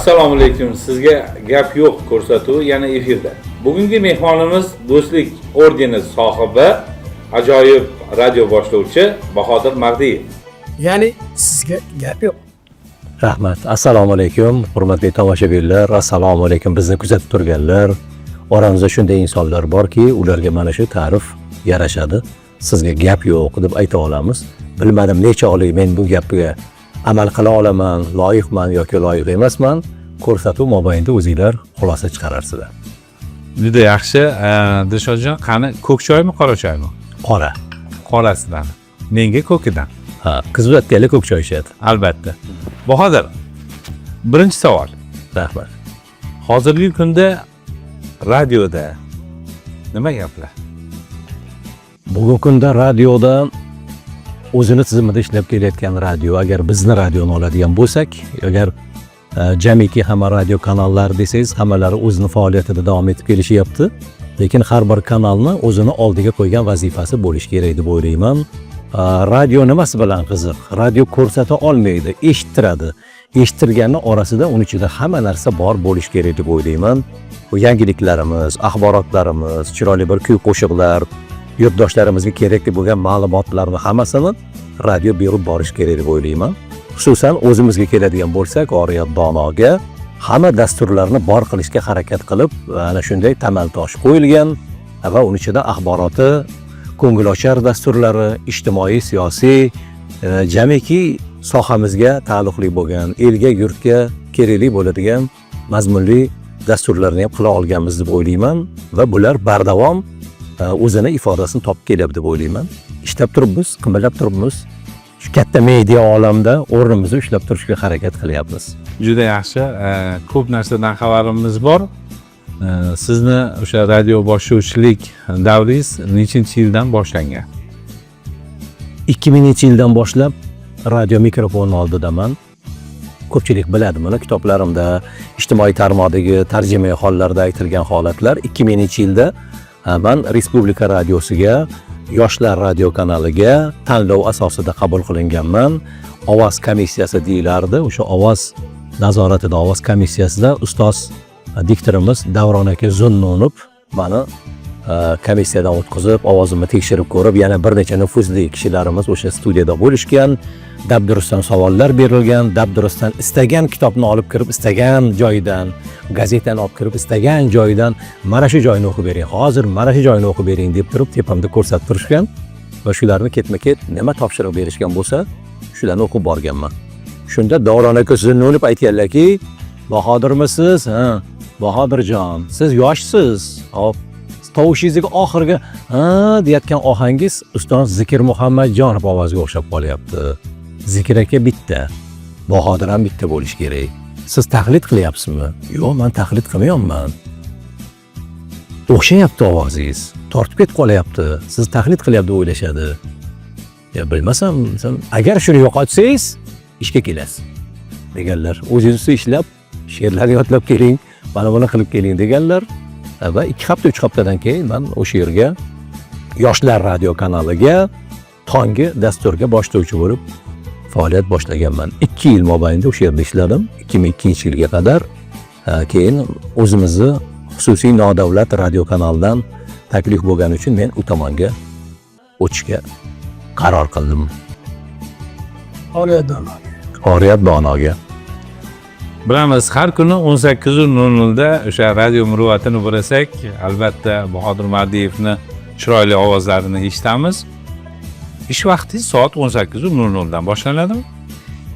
Assalomu alaykum. Sizga gap yo'q ko'rsatuvi yana efirda. Bugungi mehmonimiz Do'stlik ordeni sohibi, ajoyib radio boshlovchi Bahodir Mardiyev. Ya'ni sizga gap yo'q. Rahmat. Assalomu alaykum, hurmatli tomoshabinlar. Assalomu alaykum bizni kuzatib turganlar. Oramizda shunday insonlar borki, ularga mana shu ta'rif yarashadi. Sizga gap yo'q deb ayta olamiz. Bilmadim necha oylik men bu gapga amal qila olaman, loyiqman yoki loyiq emasman. Ko'rsatuv mobaynida o'zingizlar xulosa chiqararsizlar. Juda yaxshi. Dilshodjon, qani ko'k choymi, qora choymi? Qora. Qorasidan. Menga ko'kidan. Ha, qizvatgani ko'k choy ichadi. Albatta. Bahodir, birinchi savol. Rahmat. Hozirgi kunda radioda nima gaplar? Bugungi kunda radioda o'zini tizimida ishlab kelayotgan radio, agar bizni radioni oladigan bo'lsak, agar jamiki hamma radio kanallar desangiz, hammalari o'zini faoliyatida davom etib kelishyapti. Lekin har bir kanalni o'zini oldiga qo'ygan vazifasi bo'lishi kerak deb o'ylayman. Radio nimasi bilan qiziq? Radio ko'rsata olmaydi, eshittiradi. Eshittirganning orasida uning ichida hamma narsa bor bo'lishi kerak deb o'ylayman. Bu yangiliklarimiz, axborotlarimiz, chiroyli bir kuy-qo'shiqlar, yurtdoshlarimizga kerakli bo'lgan ma'lumotlarni hammasini radio berib borish kerak deb o'ylayman. Xususan o'zimizga keladigan bo'lsak, Oriyat Donoga hamma dasturlarni bor qilishga harakat qilib, ana shunday tamal tosh qo'yilgan va uning ichida axboroti, ko'ngilochar dasturlari, ijtimoiy, siyosiy, jamiki sohamizga taalluqli bo'lgan, elga, yurtga kerakli bo'ladigan mazmunli dasturlarni ham qila olganmiz deb o'ylayman va bular bardavom o'zini ifodasini topib kelyapti deb o'ylayman. Ishlab turibmiz, qimirlab turibmiz. Shu katta media olamda o'rnimizni ushlab turishga harakat qilyapmiz. Juda yaxshi. Ko'p narsadan xabarimiz bor. Sizni o'sha radio boshlovchilik davringiz nechinchi yildan boshlangan? 2000-yildan boshlab radio mikrofoni oldidaman. Ko'pchilik biladi buni, kitoblarimda, ijtimoiy tarmoqdagi tarjimai hollarda aytilgan holatlar. 2000-yilda men Respublika radiosiga, Yoshlar radio kanaliga tanlov asosida qabul qilinganman. Ovoz komissiyasi deyilardi. O'sha ovoz nazoratida, ovoz komissiyasida ustoz diktorimiz Davron aka Zunnunov meni komissiyadan o'tkazib, ovozimni tekshirib ko'rib, yana bir necha nufuzli kishilarimiz o'sha studiyada bo'lishgan. Dabdurustdan savollar berilgan, dabdurustdan istagan kitobni olib kirib, istagan joydan, gazetani olib kirib, istagan joydan mana shu joyni o'qib bering, hozir mana shu joyni o'qib bering deb turib tepamda ko'rsatib turishgan va shularni ketma-ket nima topshiriq berishgan bo'lsa, shularni o'qib borganman. Shunda Davron aka Zunnunov aytganlarki, Bahodirmisiz? Ha, Bahodirjon, siz yoshsiz. Hop, tovushingizga oxirgi deyotgan ohangiz ustoz Zikir Muhammadjonov ovoziga o'xshab qolyapti. Zikir aka bitta, Bahodir ham bitta bo'lish kerak. Siz taqlid qilyapsizmi? Yo'q, men taqlid qilmayapman. O'xshayapti ovozingiz, tortib ketib qolyapti. Siz taqlid qilyapti deb o'ylashadi. Ya bilmasam, agar shuni yo'qotsangiz, ishga kelasiz deganlar. O'zingiz ishlab, she'rlarni yodlab keling, mana buni qilib keling deganlar. Va 2 hafta 3 haftadan keyin men o'sha yerga Yoshlar radio kanaliga tongi dasturga boshlovchi bo'lib faoliyat boshlaganman. 2 yil mobaynida o'sha yerda ishladim. 2002-yilga qadar. Keyin o'zimizni xususiy nodavlat radio kanalidan taklif bo'lgani uchun men u tomonga o'tishga qaror qildim. Oriyat Donoga. Bilamiz, har kuni 18:00 da o'sha radio muruvvatini bo'rasak, albatta Bahodir Mardiyevni chiroyli ovozlarini eshitamiz. Ish vaqti soat 18:00 dan boshlanadimi?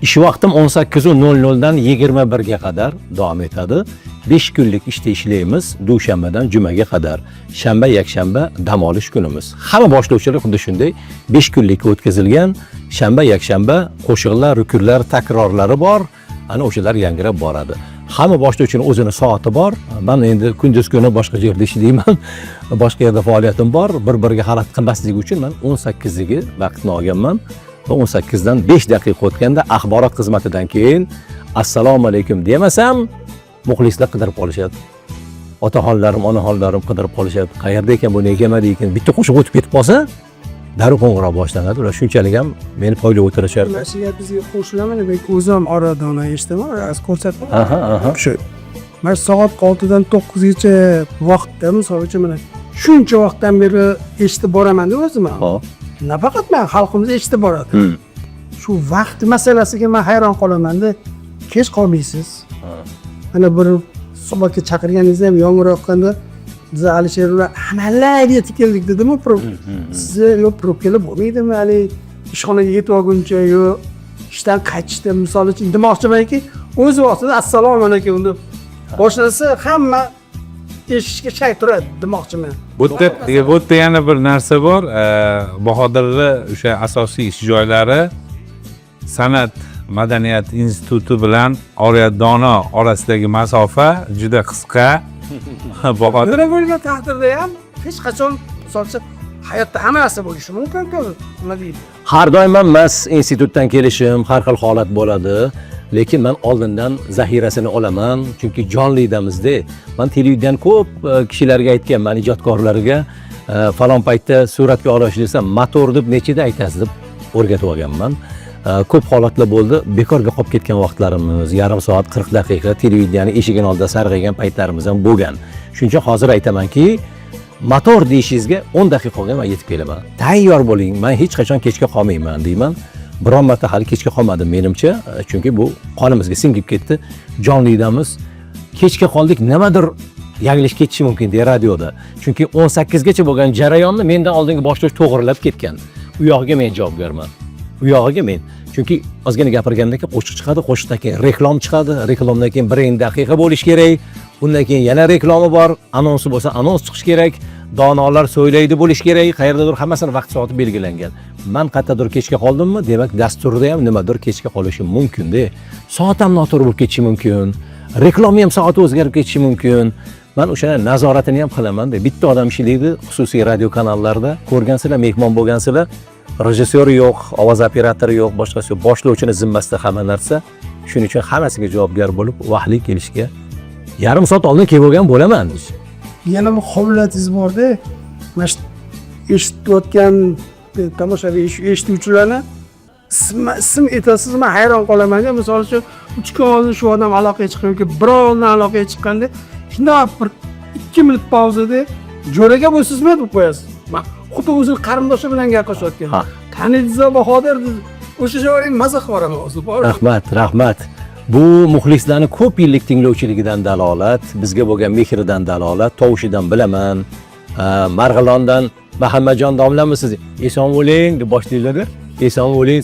Ish vaqtim 18:00 dan 21 ga qadar davom etadi. 5 kunlik ishda ishlaymiz, dushanbadan jumaga qadar. Shanba, yakshanba dam olish kunimiz. Hamma boshlovchilar xuddi shunday 5 kunlikka o'tkazilgan. Shanba, yakshanba qo'shiqlar, rukunlar, takrorlari bor. Ana o'shalar yangrab boradi. Hamma boshlovchining o'zini soati bor. Men endi kunduz kuni boshqa yerda ishlayman. Boshqa yerda faoliyatim bor. Bir-biriga xalaqit qilmasligi uchun men 18 vaqtni olganman. Va 18 dan 5 daqiqa o'tganda axborot xizmatidan keyin assalomu alaykum demasam, muxlislar qidirib qolishadi. Otaxonlarim, onaxonlarim qidirib qolishadi. Qayerda ekan bu, nega kelmadi ekan? Bitta qo'shiq o'tib ketib qolsa, darrov qo'ng'iroq boshlanadi. Ular shunchalik ham meni poylab o'tirishadi. Mana shu gap bizga qo'shilaman, men o'zim oradan eshitaman, ko'rsatdim. Aha. Shu mana soat 6 dan 9 gacha vaqtda, misol uchun mana shuncha vaqtdan beri eshitib boraman-da o'zim. Xo'p. Nafaqat men, xalqimiz eshitib boradi. Shu vaqt masalasiga men hayron qolaman-da. Kech qolmaysiz. Mana bir sobatga chaqirganingizda ham yomg'ir yoqqanda biz Alisher bilan amalarga tikildik dedim-ku. Sizni yo'q probkalar bo'lmaydimi? Hali ishxonaga yetib olguncha yo ishdan qaytishda misol uchun demoqchimanki, o'z vaqtida assalomu alaykum deb boshlasa hamma eshitishga shay turadi demoqchiman. Bu yerda yana bir narsa bor. Bahodirli o'sha asosiy ish joylari San'at madaniyat instituti bilan Oriyat Dono orasidagi masofa juda qisqa. Bahodir bo'lgan taqdirda ham hech qachon misol uchun hayotda hamma narsa bo'lishi mumkin-ku. Nima deydi? Har doim ham mas institutdan kelishim, har xil holat bo'ladi. Lekin men oldindan zaxirasini olaman, chunki jonlidamizda. Men televiziyadan ko'p kishilarga aytganman, ijodkorlarga, falon paytda suratga olish desam, motor deb nechida aytasiz deb o'rgatib olganman. Ko'p holatlar bo'ldi, bekorga qolib ketgan vaqtlarimiz, yarim soat, 40 daqiqa televiziyani eshigini oldida sarg'aygan paytlarimiz ham bo'lgan. Shuning uchun hozir aytamanki, motor deyishingizga 10 daqiqaga men yetib kelaman. Tayyor bo'ling, men hech qachon kechga qolmayman deyman. Biron marta hali kechga qolmadim menimcha, chunki bu qonimizga singib ketdi. Jonlidamiz kechga qoldik, nimadir yanglish ketishi mumkin deydi radioda. Chunki 18 gacha bo'lgan jarayonni mendan oldingi boshlash to'g'rilab ketgan. U yog'iga men javobgarman. U yog'iga men. Chunki ozgina gapirgandan keyin qo'shiq chiqadi, qo'shiqdan keyin reklam chiqadi, reklamdan keyin 1 daqiqa bo'lish kerak. Undan keyin yana reklama bor, anonsi bo'lsa anons chiqish kerak, donolar so'ylaydi bo'lish kerak, qayerdadir hammasini vaqt soati belgilangan. Men qayerdadir kechga qoldimmi, demak dasturda ham nimadir kechga qolishim mumkin-da. Soat ham noto'g'ri bo'lib ketishi mumkin. Reklama ham soati o'zgarib ketishi mumkin. Men o'sha nazoratini ham qilaman-da. Bitta odam ishlaydi xususiy radio kanallarda, ko'rgansizlar, mehmon bo'lgansizlar. Rejissyor yo'q, ovoz operatori yo'q, boshqasi yo'q. Boshlovchini zimmasida hamma narsa. Shuning uchun hammasiga javobgar bo'lib, vaqtli kelishga yarim soat oldin kelib bo'lgan bo'laman. Yana bir qobiliyatingiz bor-da. Mana shu eshitayotgan tomoshabin eshituvchilarni ism aytasizmi, hayron qolaman-da. Misol uchun 3 kun oldin shu odam aloqaga chiqqan yoki birovdan aloqaga chiqqanda, shunday bir 2 minut pauzada jo'raga bo'lsizmi deb qo'yasiz. Xuddi o'zini qarindoshi bilan gaplashayotgan. Tanidingizmi Bahodir? O'sha joyga maza qilaman o'zi. Rahmat. Bu muxlislarning ko'p yillik tinglovchiligidan dalolat, bizga bo'lgan mehridan dalolat, tovushidan bilaman. Marg'ilondan Muhammadjon domlamisiz? Eson bo'ling deb boshlaydilar. Eson bo'ling,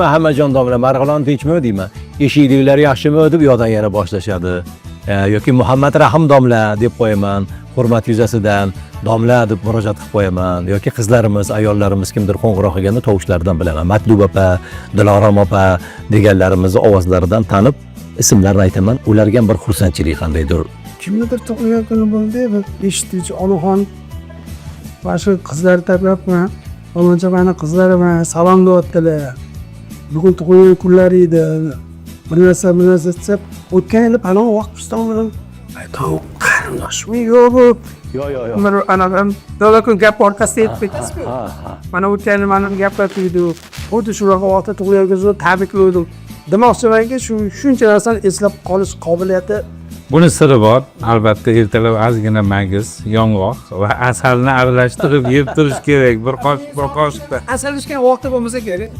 Muhammadjon domla, Marg'ilon tinchmi deyman. Eshikliklar yaxshimi deb yo'dan yana boshlashadi. Yoki Muhammad Rahim domla deb qo'yaman. Hurmat yuzasidan domla deb murojaat qilib qo'yaman. Yoki qizlarimiz, ayollarimiz kimdir qo'ng'iroq qilganda tovushlaridan bilaman. Matluba opa, Dilorom opa deganlarimizni ovozlaridan tanib ismlarni aytaman. Ularga ham bir xursandchilik qandaydir. Kimnidir tug'ilgan kuni bo'ldi, bir eshituvchi onaxon va shu qizlar tabrabman. Oloncha meni qizlari bilan salom deyaptilar. Bugun tug'ilgan kunlari edi. Bir narsa deb o'tgan yili palon vaqt bilan aytdim, qarindoshmi yo'q? Yo'q. Mana anaqam do'lakun gap orqasida aytib ketdingiz-ku. Mana o'tgan yili meni gaplatdi. Xuddi shunaqa vaqtda tug'ilgan tabrikladim. Demoqchimanki, shuncha narsani eslab qolish qobiliyati. Buni siri bor. Albatta ertalab ozgina magiz, yong'oq va asalni aralashtirib yeb turish kerak. Bir qoshiqda. Asal ichgan vaqtda bo'lmasa kerak.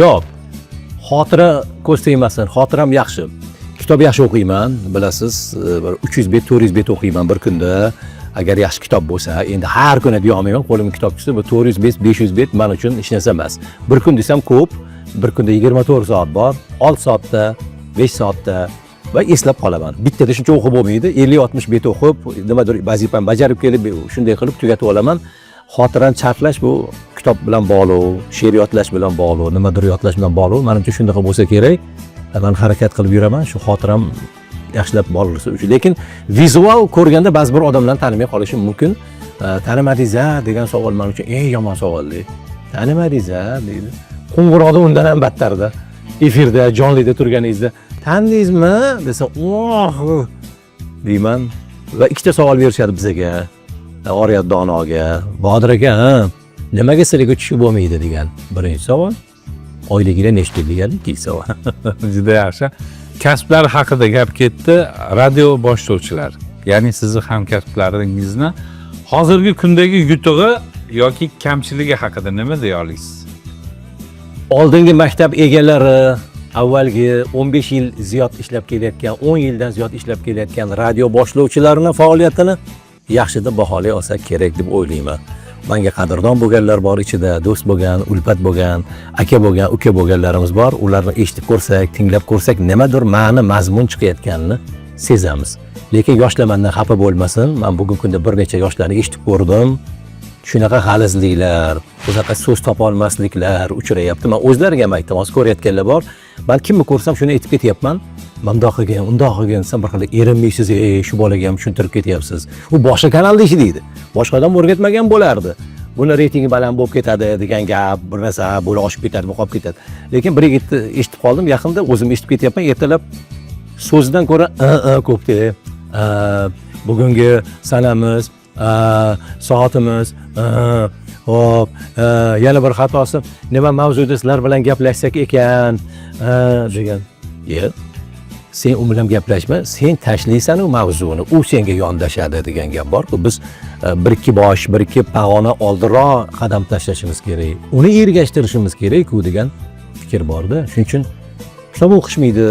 Yo'q. Xotira ko'z tegmasin. Xotiram yaxshi. Kitob yaxshi o'qiyman, bilasiz, 300 bet, 400 bet o'qiyman bir kunda. Agar yaxshi kitob bo'lsa, endi har kuni deya olmayman, qo'limga kitob tushsa, bu 400 bet, 500 bet men uchun hech narsa emas. Bir kun desam ko'p, bir kunda 24 soat bor, 6 soatda, 5 soatda va eslab qolaman. Bittada shuncha o'qib bo'lmaydi, 50-60 bet o'qib, nimadir vazifani bajarib kelib, shunday qilib tugatib olaman. Xotirani charxlash bu kitob bilan bog'liq, she'r yodlash bilan bog'liq, nimadir yodlash bilan bog'liq. Menimcha shunday bo'lsa kerak. Men harakat qilib yuraman, shu xotiram yaxshilab bog'liqsa uchun. Lekin vizual ko'rganda ba'zi bir odamlarni tanimay qolishim mumkin. Tanimadingiz-a degan savol men uchun eng yomon savol-da. Tanimadingiz-a deydi. Qo'ng'iroqda undan ham battarda. Efirda, jonlida turganingizda tanidingizmi desa, "Oh" deyman va ikkita savol berishadi bizga. Oriyat Donoga, Bodir aka, Nimaga sizlarga tushib bo'lmaydi degan birinchi savol. Oyligiga nechta degan ikkinchi savol. Juda yaxshi. Kasblar haqida gap ketdi. Radio boshlovchilar, ya'ni sizni hamkasblaringizni hozirgi kundagi yutug'i yoki kamchiligi haqida nima deya olasiz? Oldingi maktab egalari avvalgi 15 yil ziyod ishlab kelayotgan, 10 yildan ziyod ishlab kelayotgan radio boshlovchilarining faoliyatini yaxshi deb baholay olsak kerak deb o'ylayman. Menga qadrdon bo'lganlar bor ichida, do'st bo'lgan, ulpat bo'lgan, aka bo'lgan, uka bo'lganlarimiz bor. Ularni eshitib ko'rsak, tinglab ko'rsak, nimadir ma'ni, mazmun chiqayotganini sezamiz. Lekin yoshlar mendan xafa bo'lmasin. Men bugungi kunda bir necha yoshlarni eshitib ko'rdim. Shunaqa g'alizliklar, o'zaqa so'z topa olmasliklar uchrayapti. Men o'zlariga ham aytaman, ko'rayotganlar bor. Men kimni ko'rsam shuni aytib ketyapman. Bundoq qilgan, undoq qilgan, sen bir xil erinmaysiz, shu bolaga ham tushuntirib ketyapsiz. U boshqa kanalda ishlaydi. Boshqa odam o'rgatmagan bo'lardi. Buni reytingi baland bo'lib ketadi degan gap, bir narsa bo'la oshib ketadi, qolib ketadi. Lekin bir yigitni eshitib qoldim, yaqinda o'zim eshitib ketyapman, ertalab so'zidan ko'ra ko'pda. Bugungi sanamiz, soatimiz, hop, yana bir xatosi, nima mavzuda sizlar bilan gaplashsak ekan, degan. Sen u bilan gaplashma, sen tashlaysan u mavzuni, u senga yondashadi degan gap bor-ku. Biz bir ikki bosh, bir ikki pag'ona oldinroq qadam tashlashimiz kerak. Uni ergashtirishimiz kerak-ku degan fikr bor-da. Shuning uchun kitob o'qishmaydi.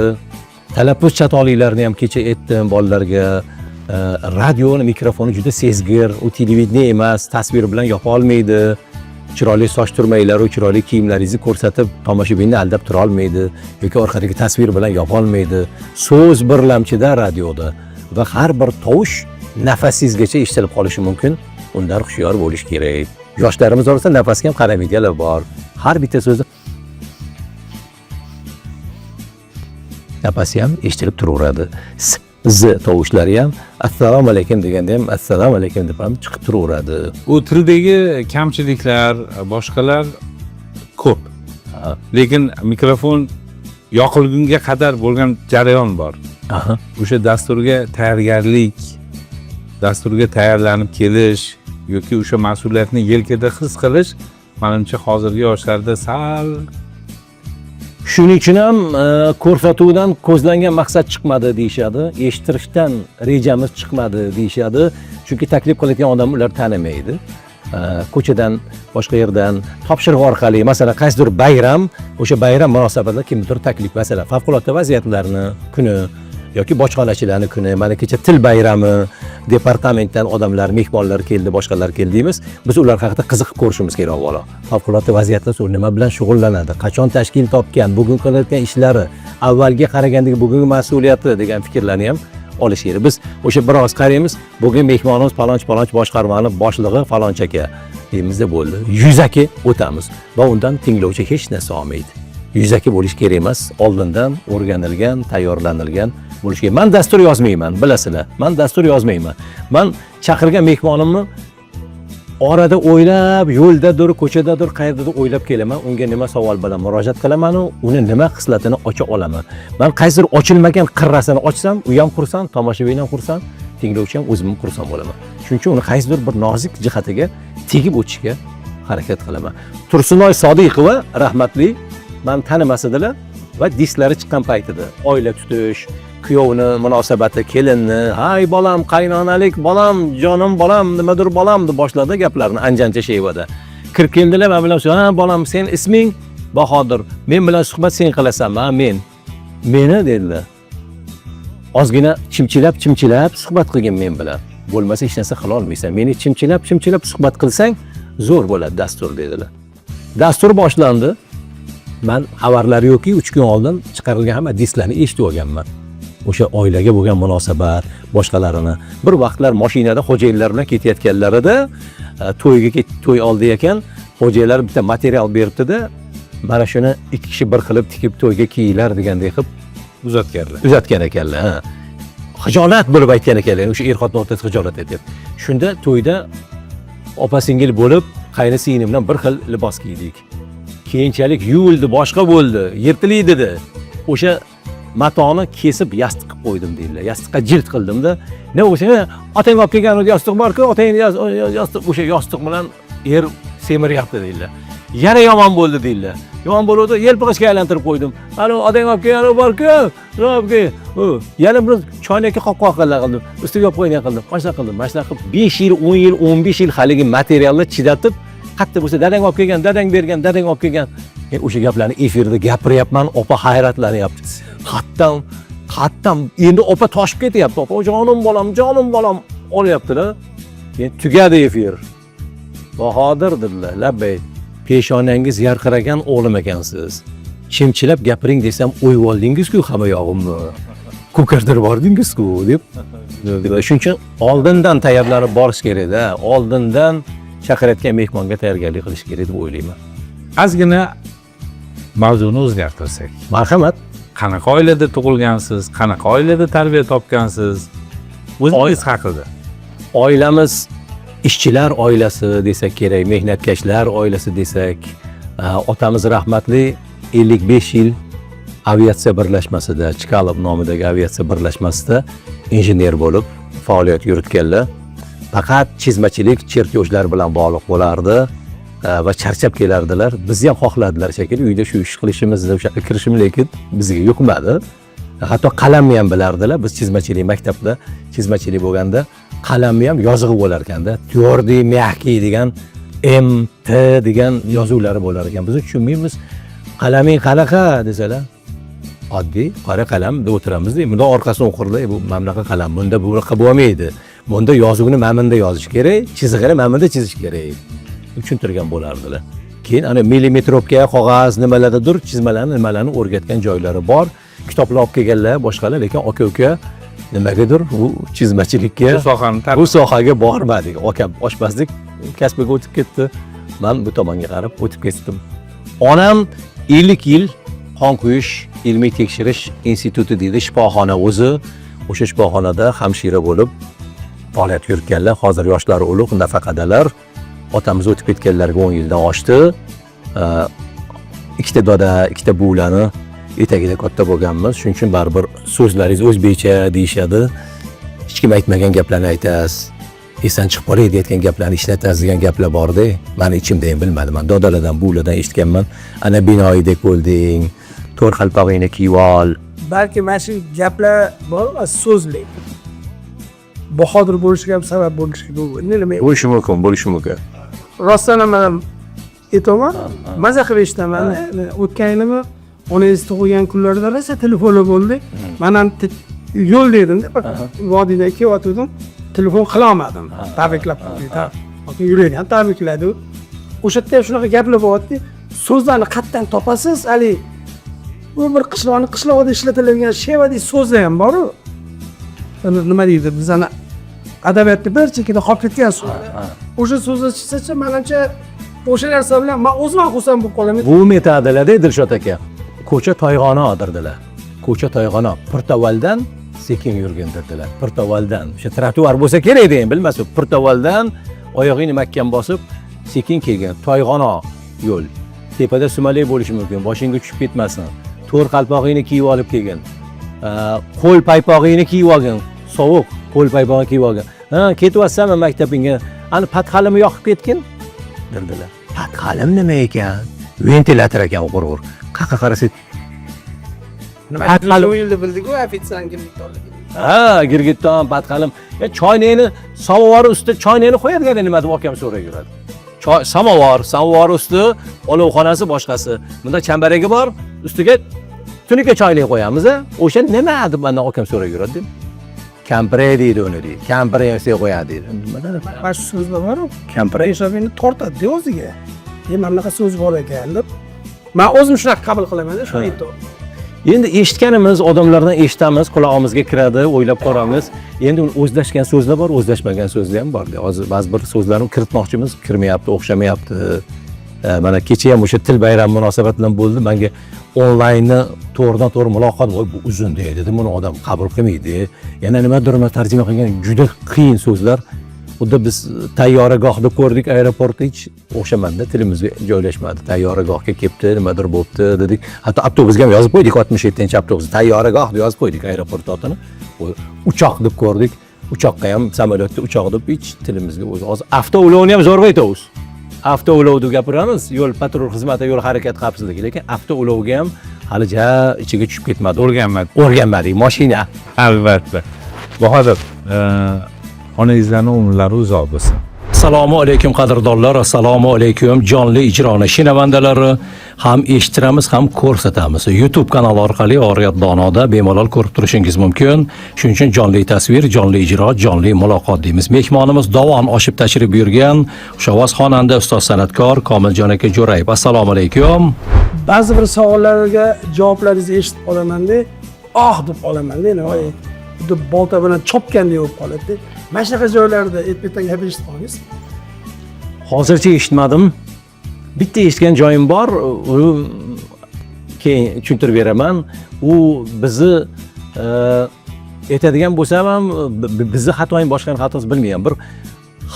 Talaffuz chatoliklarini ham kecha aytdim bolalarga. Radioni mikrofoni juda sezgir, u televideniya emas, tasvir bilan yopa olmaydi. Chiroyli soch turmaklari, chiroyli kiyimlaringizni ko'rsatib tomoshabinni aldab tura olmaydi yoki orqadagi tasvir bilan yopa olmaydi. So'z birlamchida radioda va har bir tovush nafasingizgacha eshitilib qolishi mumkin. Undan hushyor bo'lish kerak. Yoshlarimiz orasida nafasga ham qaramaydiganlar bor. Har bitta so'zi nafasi ham eshitilib turaveradi. Z tovushlari ham assalomu alaykum deganda ham assalomu alaykum deb ham chiqib turaveradi. U tildagi kamchiliklar, boshqalar ko'p. Lekin mikrofon yoqilgunga qadar bo'lgan jarayon bor. O'sha dasturga tayyorgarlik, dasturga tayyorlanib kelish yoki o'sha mas'uliyatni yelkada his qilish menimcha hozirgi yoshlarda sal. Shuning uchun ham ko'rsatuvdan ko'zlangan maqsad chiqmadi deyshadi, eshittirishdan rejamiz chiqmadi deyshadi. Chunki taklif qiladigan odamni ular tanimaydi. Ko'chadan, boshqa yerdan topshiriq orqali, masalan, qaysidir bayram, o'sha bayram munosabatida kimdir taklif, masalan, favqulodda vaziyatlarni kuni yoki bojxonachilarning kuni, mana kecha til bayrami, departamentdan odamlar, mehmonlar keldi, boshqalar keldi deymiz. Biz ular haqida qiziqib ko'rishimiz kerak avvalo. Favqulodda vaziyatlar nima bilan shug'ullanadi, qachon tashkil topgan, bugun qilayotgan ishlari, avvalga qaragandagi bugungi mas'uliyati degan fikrlarni ham olish kerak. Biz o'sha biroz qaraymiz, bugun mehmonimiz palonch boshqarmani boshlig'i falonchi aka deymizda bo'ldi. Yuzaki o'tamiz va undan tinglovchi hech narsa olmaydi. Yuzaki bo'lish kerak emas, oldindan o'rganilgan, tayyorlanilgan bo'lish kerak. Men dastur yozmayman, bilasizlar. Men dastur yozmayman. Men chaqirgan mehmonimni orada o'ylab, yo'ldadir, ko'chadadir, qayerdadir o'ylab kelaman. Unga nima savol bilan murojaat qilaman, uni nima xislatini ocha olaman. Men qaysidir ochilmagan qirrasini ochsam, u ham xursand, tomoshabin ham xursand, tinglovchi ham o'zim xursand bo'laman. Shuning uchun uni qaysidir bir nozik jihatiga tegib o'tishga harakat qilaman. Tursunoy Sodiqova rahmatli men tanimasadilar va disklari chiqqan paytida oila tutish, kuyovni munosabati, kelinni, hay bolam, qaynonalik bolam, jonim bolam, nimadir bolam deb boshladi gaplarni Anjancha Shevada. Kirib keldilar, men bilan ha bolam, sen isming Bahodir, men bilan suhbat sen qilasanmi? Men. Meni dedilar. Ozgina chimchilab suhbat qilgin men bilan. Bo'lmasa hech narsa qila olmaysan. Meni chimchilab suhbat qilsang zo'r bo'ladi dastur dedilar. Dastur boshlandi. Men xabarlar yo'ki 3 kun oldin chiqarilgan hamma disklarni eshitib olganman. O'sha oilaga bo'lgan munosabat, boshqalarini. Bir vaqtlar mashinada xo'jayinlar bilan ketayotganlarida to'y oldi ekan, xo'jayinlar bitta material beribdi-da, mana shuni ikki kishi bir qilib tikib to'yga kiyinglar degandek qilib uzatgan ekanlar. Xijolat bo'lib aytgan ekanlar. O'sha er-xotin o'rtasida xijolat aytyapti. Shunda to'yda opa-singil bo'lib, qayni-singlim bilan bir xil libos kiydik. Keyinchalik yuvildi, boshqa bo'ldi, yirtilib dedi. O'sha matoni kesib yostiq qilib qo'ydim deydilar. Yostiqqa jild qildimda, ne o'sha otang olib kelgan yostiq bor-ku, otang yostiq, o'sha yostiq bilan er semiryapti deydilar. Yana yomon bo'ldi deydilar. Yomon bo'ldi, yelpig'ishga aylantirib qo'ydim. Ana odam olib kelgan bor-ku, yana bir choynakka qopqoqlar qildim. Ustiga olib qo'ygan qildim. Mashina qildim. Mashina qilib 5 yil, 10 yil, 15 yil haligi materialni chidatib, qatta bo'lsa dadang olib kelgan, dadang bergan, dadang olib kelgan. Men o'sha gaplarni efirda gapiryapman, opa hayratlanyapti. Hattam endi opa toshib ketyapti. Opa, jonim bolam olyapti-da. Keyin tugadi efir. Bahodirdirlar, labbay. Peshonangiz yarqiragan o'g'lim ekansiz. Chimchilab gapiring desam, o'yib oldingiz-ku hamma yog'imni. Ko'kartirib bordingiz-ku deb. Shuning uchun oldindan tayyorlanib borish kerak-da. Oldindan chaqirayotgan mehmonga tayyorgarlik qilish kerak deb o'ylayman. Ozgina mavzuni o'zgartirsak. Marhamat. Qanaqa oilada tug'ilgansiz? Qanaqa oilada tarbiya topgansiz? O'zingiz haqida. Oilamiz ishchilar oilasi desak kerak, mehnatkashlar oilasi desak, otamiz rahmatli 55 yil aviatsiya birlashmasida, Chkalov nomidagi aviatsiya birlashmasida injener bo'lib faoliyat yuritganlar. Faqat chizmachilik, chertyojlar bilan bog'liq bo'lardi va charchab kelardilar. Bizni ham xohladilar shekilli, uyda shu ish qilishimizni, o'sha kirishim, lekin bizga yoqmadi. Hatto qalamni ham bilardilar. Biz chizmachilik maktabda chizmachilik bo'lganda qalamni ham yozig'i bo'lar ekanda. Tyordiy, mягкий degan MT degan yozuvlari bo'lar ekan. Biz tushunmaymiz. Qalaming qanaqa desalar, oddiy qora qalam deb o'tiramiz. Bunda orqasini o'qirlar, bu mamlaqa qalam. Bunda bunaqa bo'lmaydi. Bunda yozuvni mamında yozish kerak, chizig'ini mamında chizish kerak. Tushuntirgan bo'lardilar. Keyin ana millimetrovka, qog'oz nimalardadir nimalarni o'rgatgan joylari bor. Kitoblar olib kelganlar, boshqalar, lekin aka-uka nimagadir bu chizmachilikka, bu sohaga bormadik. Akam oshpazlik kasbiga o'tib ketdi. Men bu tomonga qarab o'tib ketdim. Onam 50 yil qon quyish ilmiy tekshirish instituti deydi, shifoxona o'zi. O'sha shifoxonada hamshira bo'lib faoliyat yuritganlar. Hozir yoshlari ulug', nafaqadalar. Otamiz o'tib ketganlarga 10 yildan oshdi. Ikkita doda, ikkita buvlarni etagida katta bo'lganmiz. Shuning uchun baribir so'zlaringiz o'zbekcha deyshadi. Hech kim aytmagan gaplarni aytasiz. Esan chiqib qolay deyotgan gaplarni ishlatasiz degan gaplar bor-da. Men ichimda ham bilmadim. Men dodalardan, buvlardan eshitganman. Ana binoyidek bo'lding. To'r qalpog'ingni kiyib ol. Balki mana shu gaplar bormi, so'zlik. Bahodir bo'lishiga ham sabab bo'lishi nima? Bo'lishi mumkin. Rostdan ham aytaman, maza qilib eshitaman. O'tgan yilmi onangiz tug'ilgan kunlarda rosa telefoni bo'ldi. Men ham yo'l dedim-da, vodiyda kelyotgandim. Telefon qila olmadim. Tabriklab qo'ydi. Yoki yurgan tabrikladi. O'sha yerda ham shunaqa gaplar bo'lyapti. So'zlarni qayerdan topasiz? Ali bu bir qishloqda ishlatiladigan shevadi so'zlar ham bor-ku. Nima deydi? Biz ana adabiyotda bir chekida qolib ketgan so'z. O'sha so'zlar chiqsa, menimcha o'sha narsa bilan men o'zim xursand bo'lib qolaman. Bu metodlarda Dilshod aka ko'cha toyg'oni odirdilar. Ko'cha toyg'oni Pirtovaldan sekin yurgin dedilar. Pirtovaldan o'sha trotuar bo'lsa kerak deyin, bilmasin. Pirtovaldan oyog'ingni mahkam bosib sekin kelgan toyg'oni yo'l. Tepada sumalak bo'lishi mumkin, boshingga tushib ketmasin. To'r qalpog'ingni kiyib olib kelgin. Qo'l paypog'ingni kiyib olgin. Sovuq qo'l paypog'ini kiyib olgin. Ketyapsanmi maktabingga? Ani patxalimni yoqib ketgin dedilar. Patxalim nima ekan? Ventilator ekan, o'qir. Qaqa qarasa. Patxalim o'yildi bildik-ku, ofitsiant girgittonligi. Girgitton, patxalim. Choynakni samovar ustida choynakni qo'yadigan nima deb akam so'rab yuradi. Samovar usti olovxonasi boshqasi. Bunda chambaragi bor, ustiga tunuka choynak qo'yamiz. O'sha nima deb mendan akam so'rab yuradi. Kampire deydi uni deydi. Kampire yasay qo'yadi deydi. Mana shu so'zlar bor-ku. Kampire hisobini tortadi o'ziga. Mana bunaqa so'z bor ekan deb. Men o'zim shunaqa qabul qilaman-da, shuni aytdim. Endi eshitganimiz odamlardan eshitamiz, quloqimizga kiradi, o'ylab ko'ramiz. Endi o'zlashgan so'zlar bor, o'zlashmagan so'zlar ham bor. Hozir ba'zi bir so'zlarni kiritmoqchimiz, kirmayapti, o'xshamayapti. Mana kecha ham o'sha til bayrami munosabati bilan bo'ldi. Menga onlaynni to'g'ridan-to'g'ri muloqot bu uzun deydi. Buni odam qabul qilmaydi. Yana nimadir tarjima qilgan juda qiyin so'zlar. Xuddi biz tayyoragohda ko'rdik, aeroportda hech o'xshamadi, tilimizga joylashmadi. Tayyoragohga kelibdi, nimadir bo'libdi dedik. Hatto avtobusga ham yozib qo'ydik, 67-avtobus. Tayyoragoh deb yozib qo'ydik aeroport otini. Uchoq deb ko'rdik. Uchoqqa ham samolyotda uchoq deb hech tilimizga o'zi. Hozir avtoulovni ham zo'rg'a aytamiz. avtoulovni gapiramiz, yo'l patrul xizmati, yo'l harakati xavfsizligi, lekin avtoulovga ham hali ichiga tushib ketmadi. O'rganmadik, mashina. Albatta. Bahodir, onangizlarni umrlari uzoq bo'lsin. Assalomu alaykum qadrdonlar, assalomu alaykum jonli ijroni shinavandalari, ham eshittiramiz ham ko'rsatamiz. YouTube kanali orqali Oriyat Donoda bemalol ko'rib turishingiz mumkin. Shuning uchun jonli tasvir, jonli ijro, jonli muloqot deymiz. Mehmonimiz Dovon oshib tashrif buyurgan xushovoz xonanda ustoz san'atkor Komiljon aka Jo'rayev. Assalomu alaykum. Ba'zi bir savollarga javoblaringizni eshitib qolaman-da, deb qolaman-da, voy. Xuddi bolta bilan chopgandek bo'lib qoladi. Mana shunaqa joylarda aytib gap eshitib qoldingiz? Hozircha eshitmadim. Bitta eshitgan joyim bor, uni keyin tushuntirib beraman. U bizni aytadigan bo'lsam ham bizni xatoyim boshqani xatosi bilmayman. Bir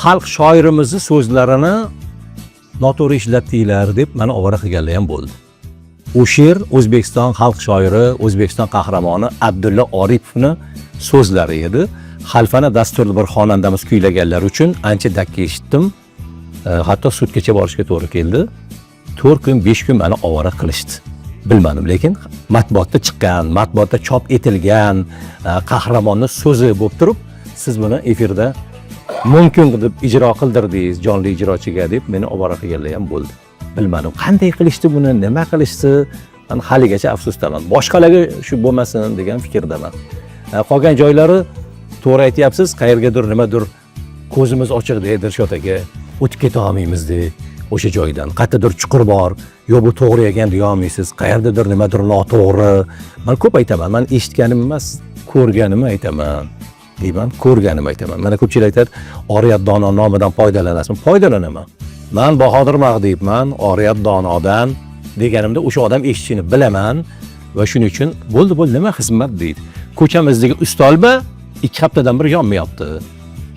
xalq shoirimizni so'zlarini noto'g'ri ishlatdinglar deb meni ovora qilganlar ham bo'ldi. U she'r O'zbekiston xalq shoiri, O'zbekiston qahramoni Abdulla Oripovning so'zlari edi. Xalfana dasturli bir xonandamiz kuylaganlar uchun ancha dakka eshitdim. Hatto sudgacha borishga to'g'ri keldi. 4 kun, 5 kun meni ovora qilishdi. Bilmadim, lekin matbuotda chiqqan, matbuotda chop etilgan qahramonning so'zi bo'lib turib, siz buni efirda mumkin deb ijro qildirdingiz, jonli ijrochiga deb meni ovora qilganlar ham bo'ldi. Bilmadim, qanday qilishdi buni, nima qilishdi, men haligacha afsusdaman. Boshqalarga shu bo'lmasin degan fikrdaman. Qolgan joylari to'g'ri aytyapsiz, qayergadir nimadir ko'zimiz ochiq deydi Dilshod aka, o'tib keta olmaymizda o'sha joydan. Qayerdadir chuqur bor, yo bu to'g'ri ekan deya olmaysiz, qayerdadir nimadir noto'g'ri. Men ko'p aytaman, men eshitganim emas, ko'rganimni aytaman. Deyman, ko'rganim aytaman. Mana ko'pchilik aytadi, Oriyat Dono nomidan foydalanasizmi? Foydalanaman. Men Bahodir Mag'diyevman, Oriyat Donodan deganimda o'sha odam eshitishini bilaman va shuning uchun bo'ldi, nima xizmat deydi. Ko'chamizdagi ustolba 2 haftadan bir yonmayapti.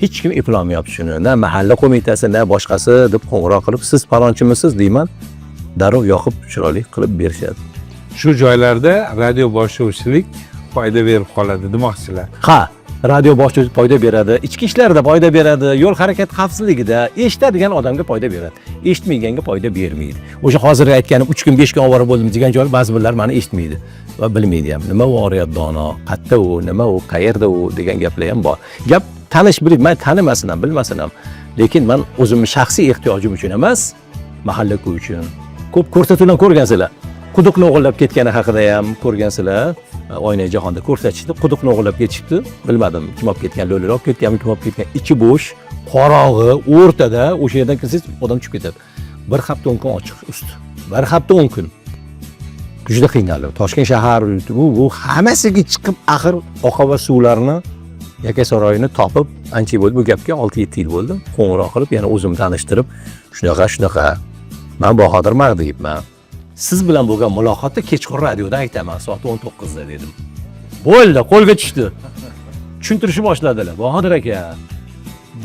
Hech kim eplolmayapti shuni. Na mahalla qo'mitasi, na boshqasi deb qo'ng'iroq qilib, siz palonchimisiz deyman. Darrov yoqib chiroyli qilib berishadi. Shu joylarda radio boshlovchilik foyda berib qoladi demoqchilar. Ha, radio boshlovchilik foyda beradi, ichki ishlarda foyda beradi, yo'l harakati xavfsizligida eshitadigan odamga foyda beradi. Eshitmaganga foyda bermaydi. O'sha hozir aytganim 3 kun 5 kun ovora bo'ldim degan joy ba'zi birlar meni eshitmaydi va bilmaydi ham. Nima u Oriyat Dono, qayerda u, nima u, qayerda u degan gaplar ham bor. Gap tanish bilib, men tanimasin ham, bilmasin ham. Lekin men o'zimning shaxsiy ehtiyojim uchun emas, mahalla ko'y uchun. Ko'p ko'rsatuvdan ko'rgansizlar. Quduqni o'g'irlab ketgani haqida ham ko'rgansizlar. Oyna jahonda ko'rsatishdi. Quduqni o'g'irlab ketishdi. Bilmadim, kim olib ketgan, lo'lilar olib ketganmi, kim olib ketgan. Ichi bo'sh, qorong'i, o'rtada o'sha yerdan kirsangiz odam tushib ketadi. 1 hafta 10 kun ochiq usti. 1 hafta 10 kun. Juda qiynalib. Toshkent shahar bu hammasiga chiqib axir oqova suvlarni Yakasaroyini topib, ancha bo'ldi bu gapga 6-7 yil bo'ldi. Qo'ng'iroq qilib, yana o'zim tanishtirib, shunaqa. Men Bahodir Mag'diyevman. Siz bilan bo'lgan muloqotda kechqurun radioda aytaman, soat 19 da dedim. Bo'ldi, qo'lga tushdi. Tushuntirishni boshladilar. Bahodir aka,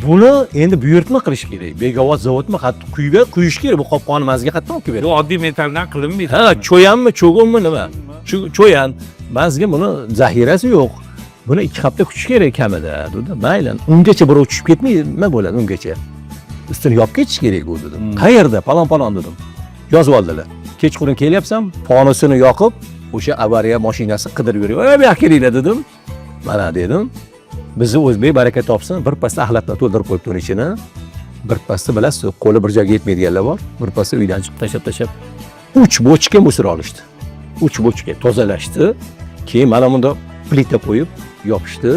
buni endi buyurtma qilish kerak. Begavot zavodmi, qattiq quyish kerak. Bu qopqonni mazga qattiq olib keladi. Bu oddiy metaldan qilinmaydi. Ha, cho'yanmi, cho'gunmi nima? Cho'yan. Mazga buni zahirasi yo'q. Buni 2 hafta kutish kerak kamida, dedi. Mayli, ungacha birov tushib ketmaydi, nima bo'ladi ungacha? Ustini yopib ketish kerak bu dedim. Qayerda? Palon dedim. Yozib oldilar. Kechqurun kelyapsam, fonusini yoqib, o'sha avariya mashinasi qidirib yurib, "Ey, bu yoqqa kelinglar" dedim. Mana dedim. Bizni O'zbek baraka topsin, bir pasda axlatni to'ldirib qo'yibdi uning ichini. Bir pasda bilasiz, qo'li bir joyga yetmaydiganlar bor. Bir pasda uydan chiqib tashlab 3 bochka musor olishdi. 3 bochka tozalashdi. Keyin mana bunda plita qo'yib yopishdi.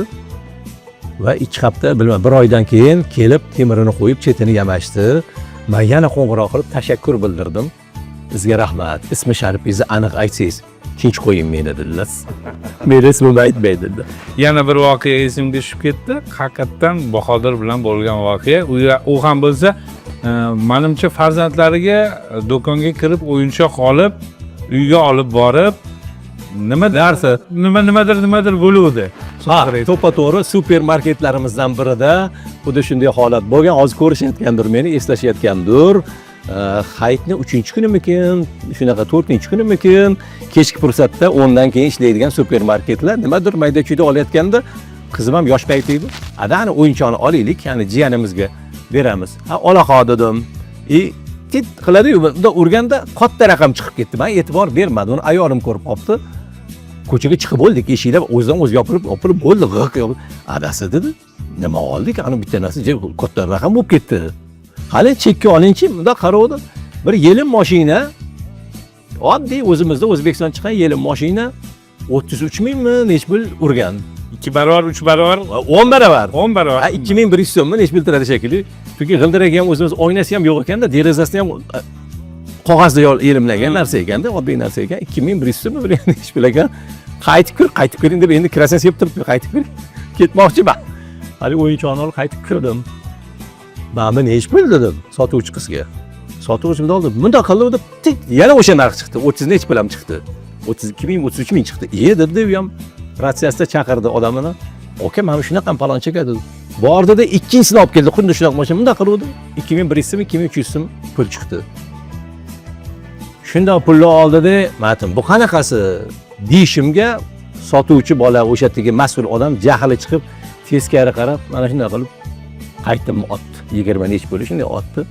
Va 2 hafta, bilmam, 1 oydan keyin kelib temirini qo'yib chetini yamashdi. Men yana qo'ng'iroq qilib tashakkur bildirdim. Sizga rahmat. Ismi sharifingizni aniq aytsangiz, tinch qo'ying meni dedilar. Men ismimni aytmaydi. Yana bir voqea esimga tushib ketdi. Haqiqatan Bahodir bilan bo'lgan voqea. U ham bo'lsa, menimcha farzandlariga do'konga kirib o'yinchoq olib, uyga olib borib, nima darsa, nimadir bo'luvdi. To'ppa-to'g'ri supermarketlarimizdan birida xuddi shunday holat bo'lgan. Hozir ko'rishayotgandir, meni eslashayotgandir. Hayitni 3-kunimikin, shunaqa 4-kunimikin, kechki fursatda 10dan keyin ishlaydigan supermarketlar nimadir mayda-chuyda olayotganda, qizim ham yosh payti edi. Adani o'yinchoqni olaylik, ya'ni jiyanimizga beramiz. Ha, olaqa dedim. tit qiladi-yu, unda urganda katta raqam chiqib ketdi. Men e'tibor bermadim. Uni ayolim ko'rib qopti. Ko'chaga chiqib bo'ldik, eshiklar o'zidan o'zi yopilib bo'ldi. G'iq. Adasi dedi. Nima oldik? Ana bitta narsa katta raqam bo'lib ketdi. Hali chekka olingchi, bunda qarovdi. Bir yelin mashina, oddiy o'zimizda O'zbekiston chiqqan yelin mashina 33 mingmi nech pul urgan. 2 barobar, 3 barobar, 10 barobar. 10 barobar. 2100 so'mmi nech pul turadi shekilli. Chunki g'ildiragi ham o'zimiz oynasi ham yo'q ekanda, derazasi ham qog'ozda yelimlangan narsa ekanda, oddiy narsa ekan. 2100 so'mmi bir nech pul ekan. Qaytib kiring deb endi kirasini sepib turibdi, qaytib kiring. Ketmoqchiman. Hali o'yinchoqni olib qaytib kirdim. Mana nech pul dedim sotuvchi qizga. Sotuvchi bunday oldi. Bunday qildi deb yana o'sha narx chiqdi. 30 nech pul ham chiqdi. 32 ming, 33 ming chiqdi. Dedi u ham ratsiyasida chaqirdi odamini. Oka, mana shunaqa palonchi aka dedi. Bordi-da ikkinchisini olib keldi. Xuddi shunaqa mashina bunday qildi. 2100 so'm, 2300 so'm pul chiqdi. Shunda pulni oldi-da, "Matim, bu qanaqasi?" deyishimga sotuvchi bola, o'sha yerdagi mas'ul odam jahli chiqib, teskari qarab, mana shunday qilib qaytdim otdi. 20 nech pul shunday otdi.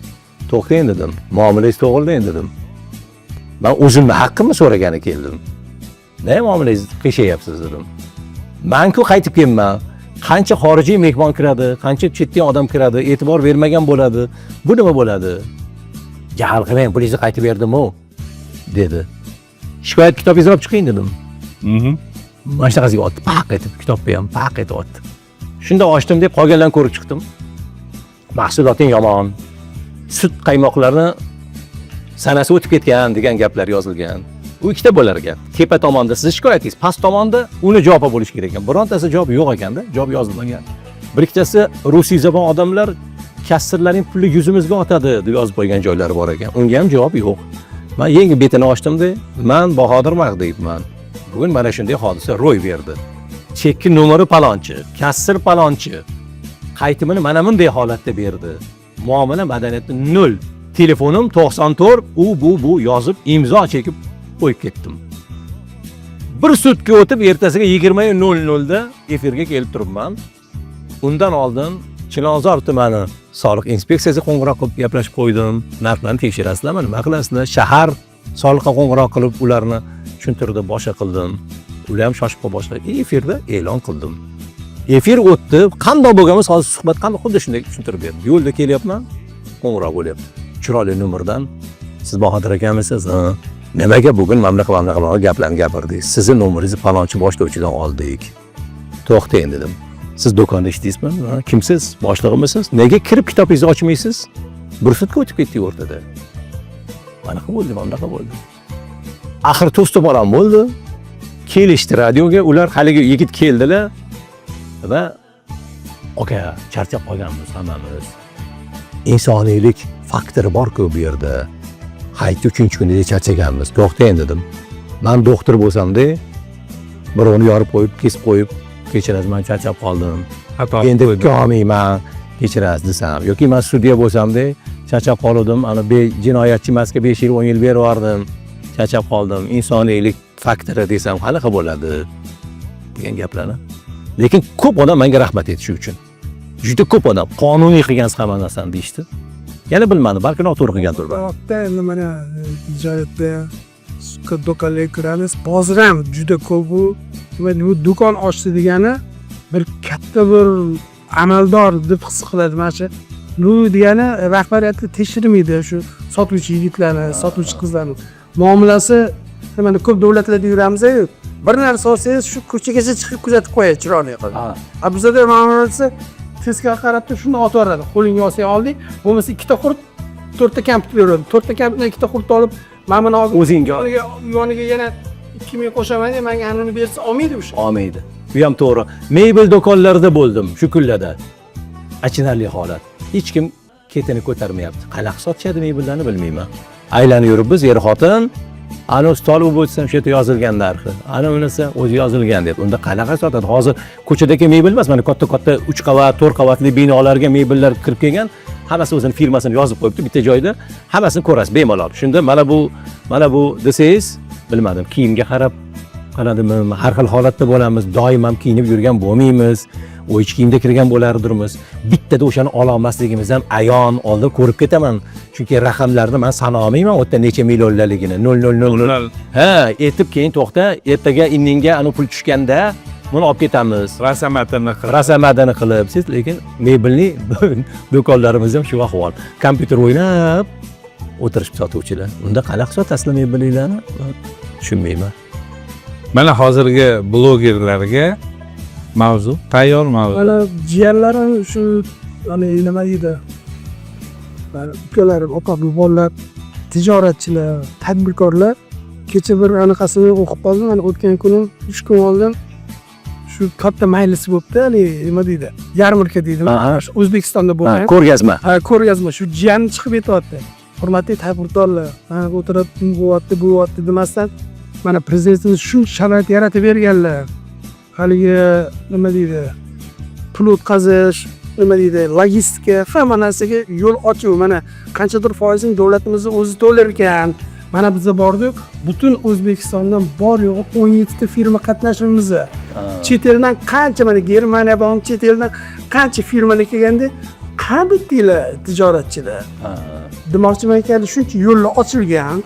To'xtang dedim. Muomalangiz to'g'rilang dedim. Men o'zimni haqqimni so'ragani keldim. Ne muomalangiz qilshyapsiz dedim. Men-ku qaytib kelman. Qancha xorijiy mehmon kiradi, qancha chetdan odam kiradi, e'tibor bermagan bo'ladi. Bu nima bo'ladi? Jahl qilmang, pulingizni qaytib berdim-ku, dedi. Shikoyat kitobingizni olib chiqing dedim. Mana shunaqasiga otdi, paq etib, kitobni ham paq etib otdi. Shunda ochdim deb qolganlarni ko'rib chiqdim. Mahsuloting yomon. Sut qaymoqlarni sanasi o'tib ketgan degan gaplar yozilgan. U ikkita bo'lar ekan. Tepa tomonda siz shikoyatingiz, past tomonda uni javobi bo'lishi kerak ekan. Birontasi javob yo'q ekanda, javob yozilmagan. Bir ikkitasi rusiy zabon odamlar kassirlarning puli yuzimizga otadi deb yozib qo'ygan joylari bor ekan. Unga ham javob yo'q. Men yangi betini ochdimda, men Bahodir Mag'diyevman. Bugun mana shunday hodisa ro'y berdi. Chekki nomeri palonchi, kassir palonchi. Qaytimini mana bunday holatda berdi. Muomala madaniyati 0. Telefonim 94, bu yozib imzo chekib qo'yib ketdim. Bir sutka o'tib ertasiga 20:00 da efirga kelib turibman. Undan oldin Chilonzor tumani soliq inspeksiyasiga qo'ng'iroq qilib gaplashib qo'ydim. Narxlarni tekshirasizlarmi, nima qilasizlar? Shahar soliqqa qo'ng'iroq qilib ularni tushuntirdi, boshqa qildim. Ular ham shoshib qolib efirda e'lon qildim. Efir o'tdi. Qanday bo'lganmiz hozir suhbat qanday xuddi shunday tushuntirib berdim. Yo'lda kelyapman, qo'ng'iroq bo'lyapti. Chiroyli nomerdan siz Bahodir akamisiz? Nimaga bugun mamlakat gaplarni gapirdingiz? Sizning nomeringizni falonchi boshlovchidan oldik. To'xtang dedim. Siz do'konda ishlaysizmi? Kimsiz? Boshlig'imisiz? Nega kirib kitobingizni ochmaysiz? Bir sutka o'tib ketdi o'rtada. Mana bo'ldi, bunaqa bo'ldi. Axir to'sti bolam bo'ldi. Kelishdi radioga, ular haligi yigit keldilar va aka, charchab qolganmiz hammamiz. İnsoniylik faktori bor-ku bu yerda. Hayt 3-chi kunida charchaganmiz. To'xtang dedim. Men doktor bo'lsam-da, birovni yorib qo'yib, kesib qo'yib, kechirasiz, men charchab qoldim. Endi ko'mayman, kechirasiz desam, yoki men sudya bo'lsam-da, charchab qoldim, ana jinoyatchi emasga 5 yil, 10 yil berib yubordim. Charchab qoldim. İnsoniylik faktori desam, qanaqa bo'ladi? degan gaplarni. Lekin ko'p odam menga rahmat aytishi uchun. Juda ko'p odam qonuniy qilgansiz hamma narsani deyishdi. Yana bilmadim, balki noto'g'ri qilgandir. Vaqtda endi mana ijodda do'konlarga kiramiz. Hozir ham juda ko'p bu do'kon ochdi degani bir katta bir amaldor deb his qiladi mana shu. Bu degani rahbariyatni tekshirmaydi shu sotuvchi yigitlarni, sotuvchi qizlarni muomalasi. Mana ko'p davlatlarda yuramiz-ku. Bir narsa olsangiz shu ko'chagacha chiqib kuzatib qo'yadi chiroyli qilib. Bizda muomalasi teskari qarab turib shuni otib yuboradi. Qo'lingga olsang oldik, bo'lmasa ikkita qurt, 4ta kampit beradi. 4ta kampitdan ikkita qurt olib, men buni o'zingga yoniga yana 2000 qo'shaman deb menga anini bersa olmaydi o'sha. Olmaydi. Bu ham to'g'ri. Mebel do'konlarida bo'ldim shu kunlarda. Achinarli holat. Hech kim ketini ko'tarmayapti. Qanaqa sotishadi mebellarni bilmayman. Aylanib yuribmiz er-xotin. Ana stol bo'lsa o'sha yerda yozilgan narxi. Ana unisi o'zi yozilgan deb. Unda qanaqa sotadi? Hozir ko'chadagi mebel emas, mana katta-katta 3 qavat, 4 qavatli binolarga mebellar kirib kelgan. Hammasi o'zining firmasini yozib qo'yibdi bitta joyda. Hammasini ko'rasiz bemalol. Shunda mana bu desangiz, bilmadim, kiyimga qarab qaradimi, har xil holatda bo'lamiz, doim ham kiyinib yurgan bo'lmaymiz. o'ychi kiyimda kirgan bo'lardirmiz. Bittada o'shani ola olmasligimiz ham ayon, oldin ko'rib ketaman. Chunki raqamlarni men sana olmayman, u yerda necha millionlarligini. 000. Ha, etib keyin to'xta, ertaga inninga ana pul tushganda buni olib ketamiz. Rasamatini qilib, siz lekin mebelni do'konlarimiz ham shu ahvol. Kompyuter o'ynab o'tirishib sotuvchilar. Unda qanaqa sotasizlar mebelinglarni? Tushunmayman. Mana hozirgi blogerlarga mavzu tayyor mavzu. Mana jiyanlarim shu nima deydi? Ukalarim, opa-bu bolalar tijoratchilar, tadbirkorlar. Kecha bir anaqasini o'qib qoldim. Mana o'tgan kuni 3 kun oldin shu katta majlisi bo'libdi, nima deydi? Yarmarka deydimi? O'zbekistonda bo'lgan. Ko'rgazma. Ha, ko'rgazma. Shu jiyan chiqib aytyapti. Hurmatli tadbirkorlar, mana o'tirib bu vaqtda demasdan mana prezidentimiz shu sharoit yaratib berganlar. Haligi nima deydi? Pul o'tkazish, nima deydi? Logistika, hamma narsaga yo'l ochuv. Mana qanchadir foizini davlatimiz o'zi to'lar ekan. Mana biz bordik, butun O'zbekistondan bor yo'g'i 17 ta firma qatnashimiz. Chet eldan qancha mana Germaniya bilan chet eldan qancha firmalar kelganda, qanday tijoratchilar. Demoqchiman ekan, shuncha yo'llar ochilgan.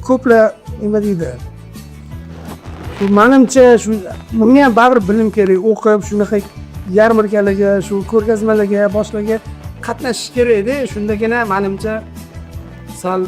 Ko'plar nima deydi? Menimcha shu bunga ham baribir bilim kerak, o'qib shunaqa yarmarkalarga, shu ko'rgazmalarga, boshlarga qatnashish kerak-da. Shundagina menimcha sal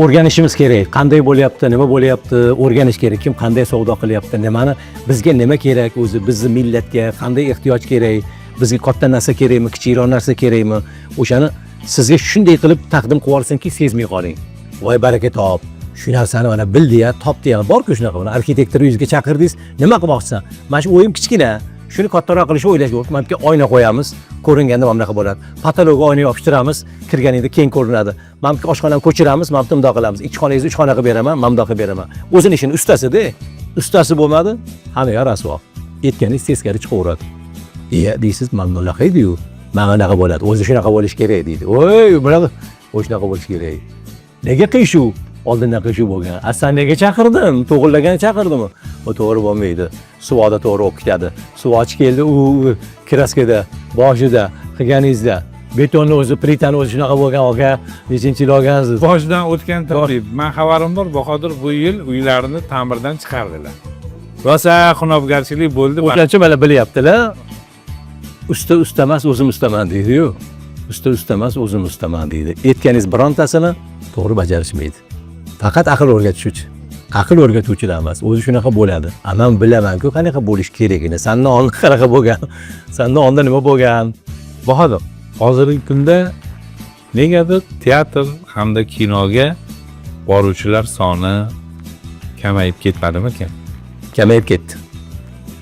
o'rganishimiz kerak. Qanday bo'lyapti, nima bo'lyapti, o'rganish kerak. Kim qanday savdo qilyapti, nimani, bizga nima kerak, o'zi bizni millatga qanday ehtiyoj kerak, bizga katta narsa kerakmi, kichikroq narsa kerakmi, o'shani sizga shunday qilib taqdim qilib olsinki, sezmay qoling. Voy baraka top. Shu narsani mana bildi-ya, topdi-ya. Bor-ku shunaqa. Mana arxitektor uyingizga chaqirdingiz, nima qilmoqchisan? Mana shu o'yim kichkina. Shuni kattaroq qilishni o'ylash kerak. Mana bu oyna qo'yamiz, ko'ringanda mana bunaqa bo'ladi. Patologga oyna yopishtiramiz, kirganingda keng ko'rinadi. Mana bu oshxonani ko'chiramiz, mana bu bundoq qilamiz. Ikki xonaningizni 3 xona qilib beraman, mana bundoq qilib beraman. O'zining ishini ustasida, ustasi bo'lmadi, hammaga rasvo. Aytganingiz teskari chiqaveradi. Iya, deysiz, mana bunaqa edi-yu. Mana bunaqa bo'ladi. O'zi shunaqa bo'lish kerak deydi. Voy, bunaqa o'shnaqa bo'lish kerak. Nega qiyshuv? Oldindan qiyshuv bo'lgan. Aslan nega chaqirdim? To'g'irlagani chaqirdimi? Bu to'g'ri bo'lmaydi. Suvda to'g'ri o'qib ketadi. Suvchi keldi, u kraskada, boshida, qilganingizda betonni o'zi, plitani o'zi shunaqa bo'lgan aka, nechinchi yil olgansiz? Boshidan o'tgan taklif. Men xabarim bor, Bahodir bu yil uylarini ta'mirdan chiqardilar. Rosa xunobgarchilik bo'ldi. O'shancha mana bilyaptilar. Usta emas, o'zim ustaman deydi-yu. Usta emas, o'zim ustaman deydi. Aytganingiz birontasini to'g'ri bajarishmaydi. Faqat aql o'rgatuvchi. Aql o'rgatuvchilar emas. O'zi shunaqa bo'ladi. Men bilaman-ku qanaqa bo'lish kerakligini. Sandan oldin qanaqa bo'lgan? Sandan oldin nima bo'lgan? Bahodir, hozirgi kunda negadir teatr hamda kinoga boruvchilar soni kamayib ketmadimi ekan? Kamayib ketdi.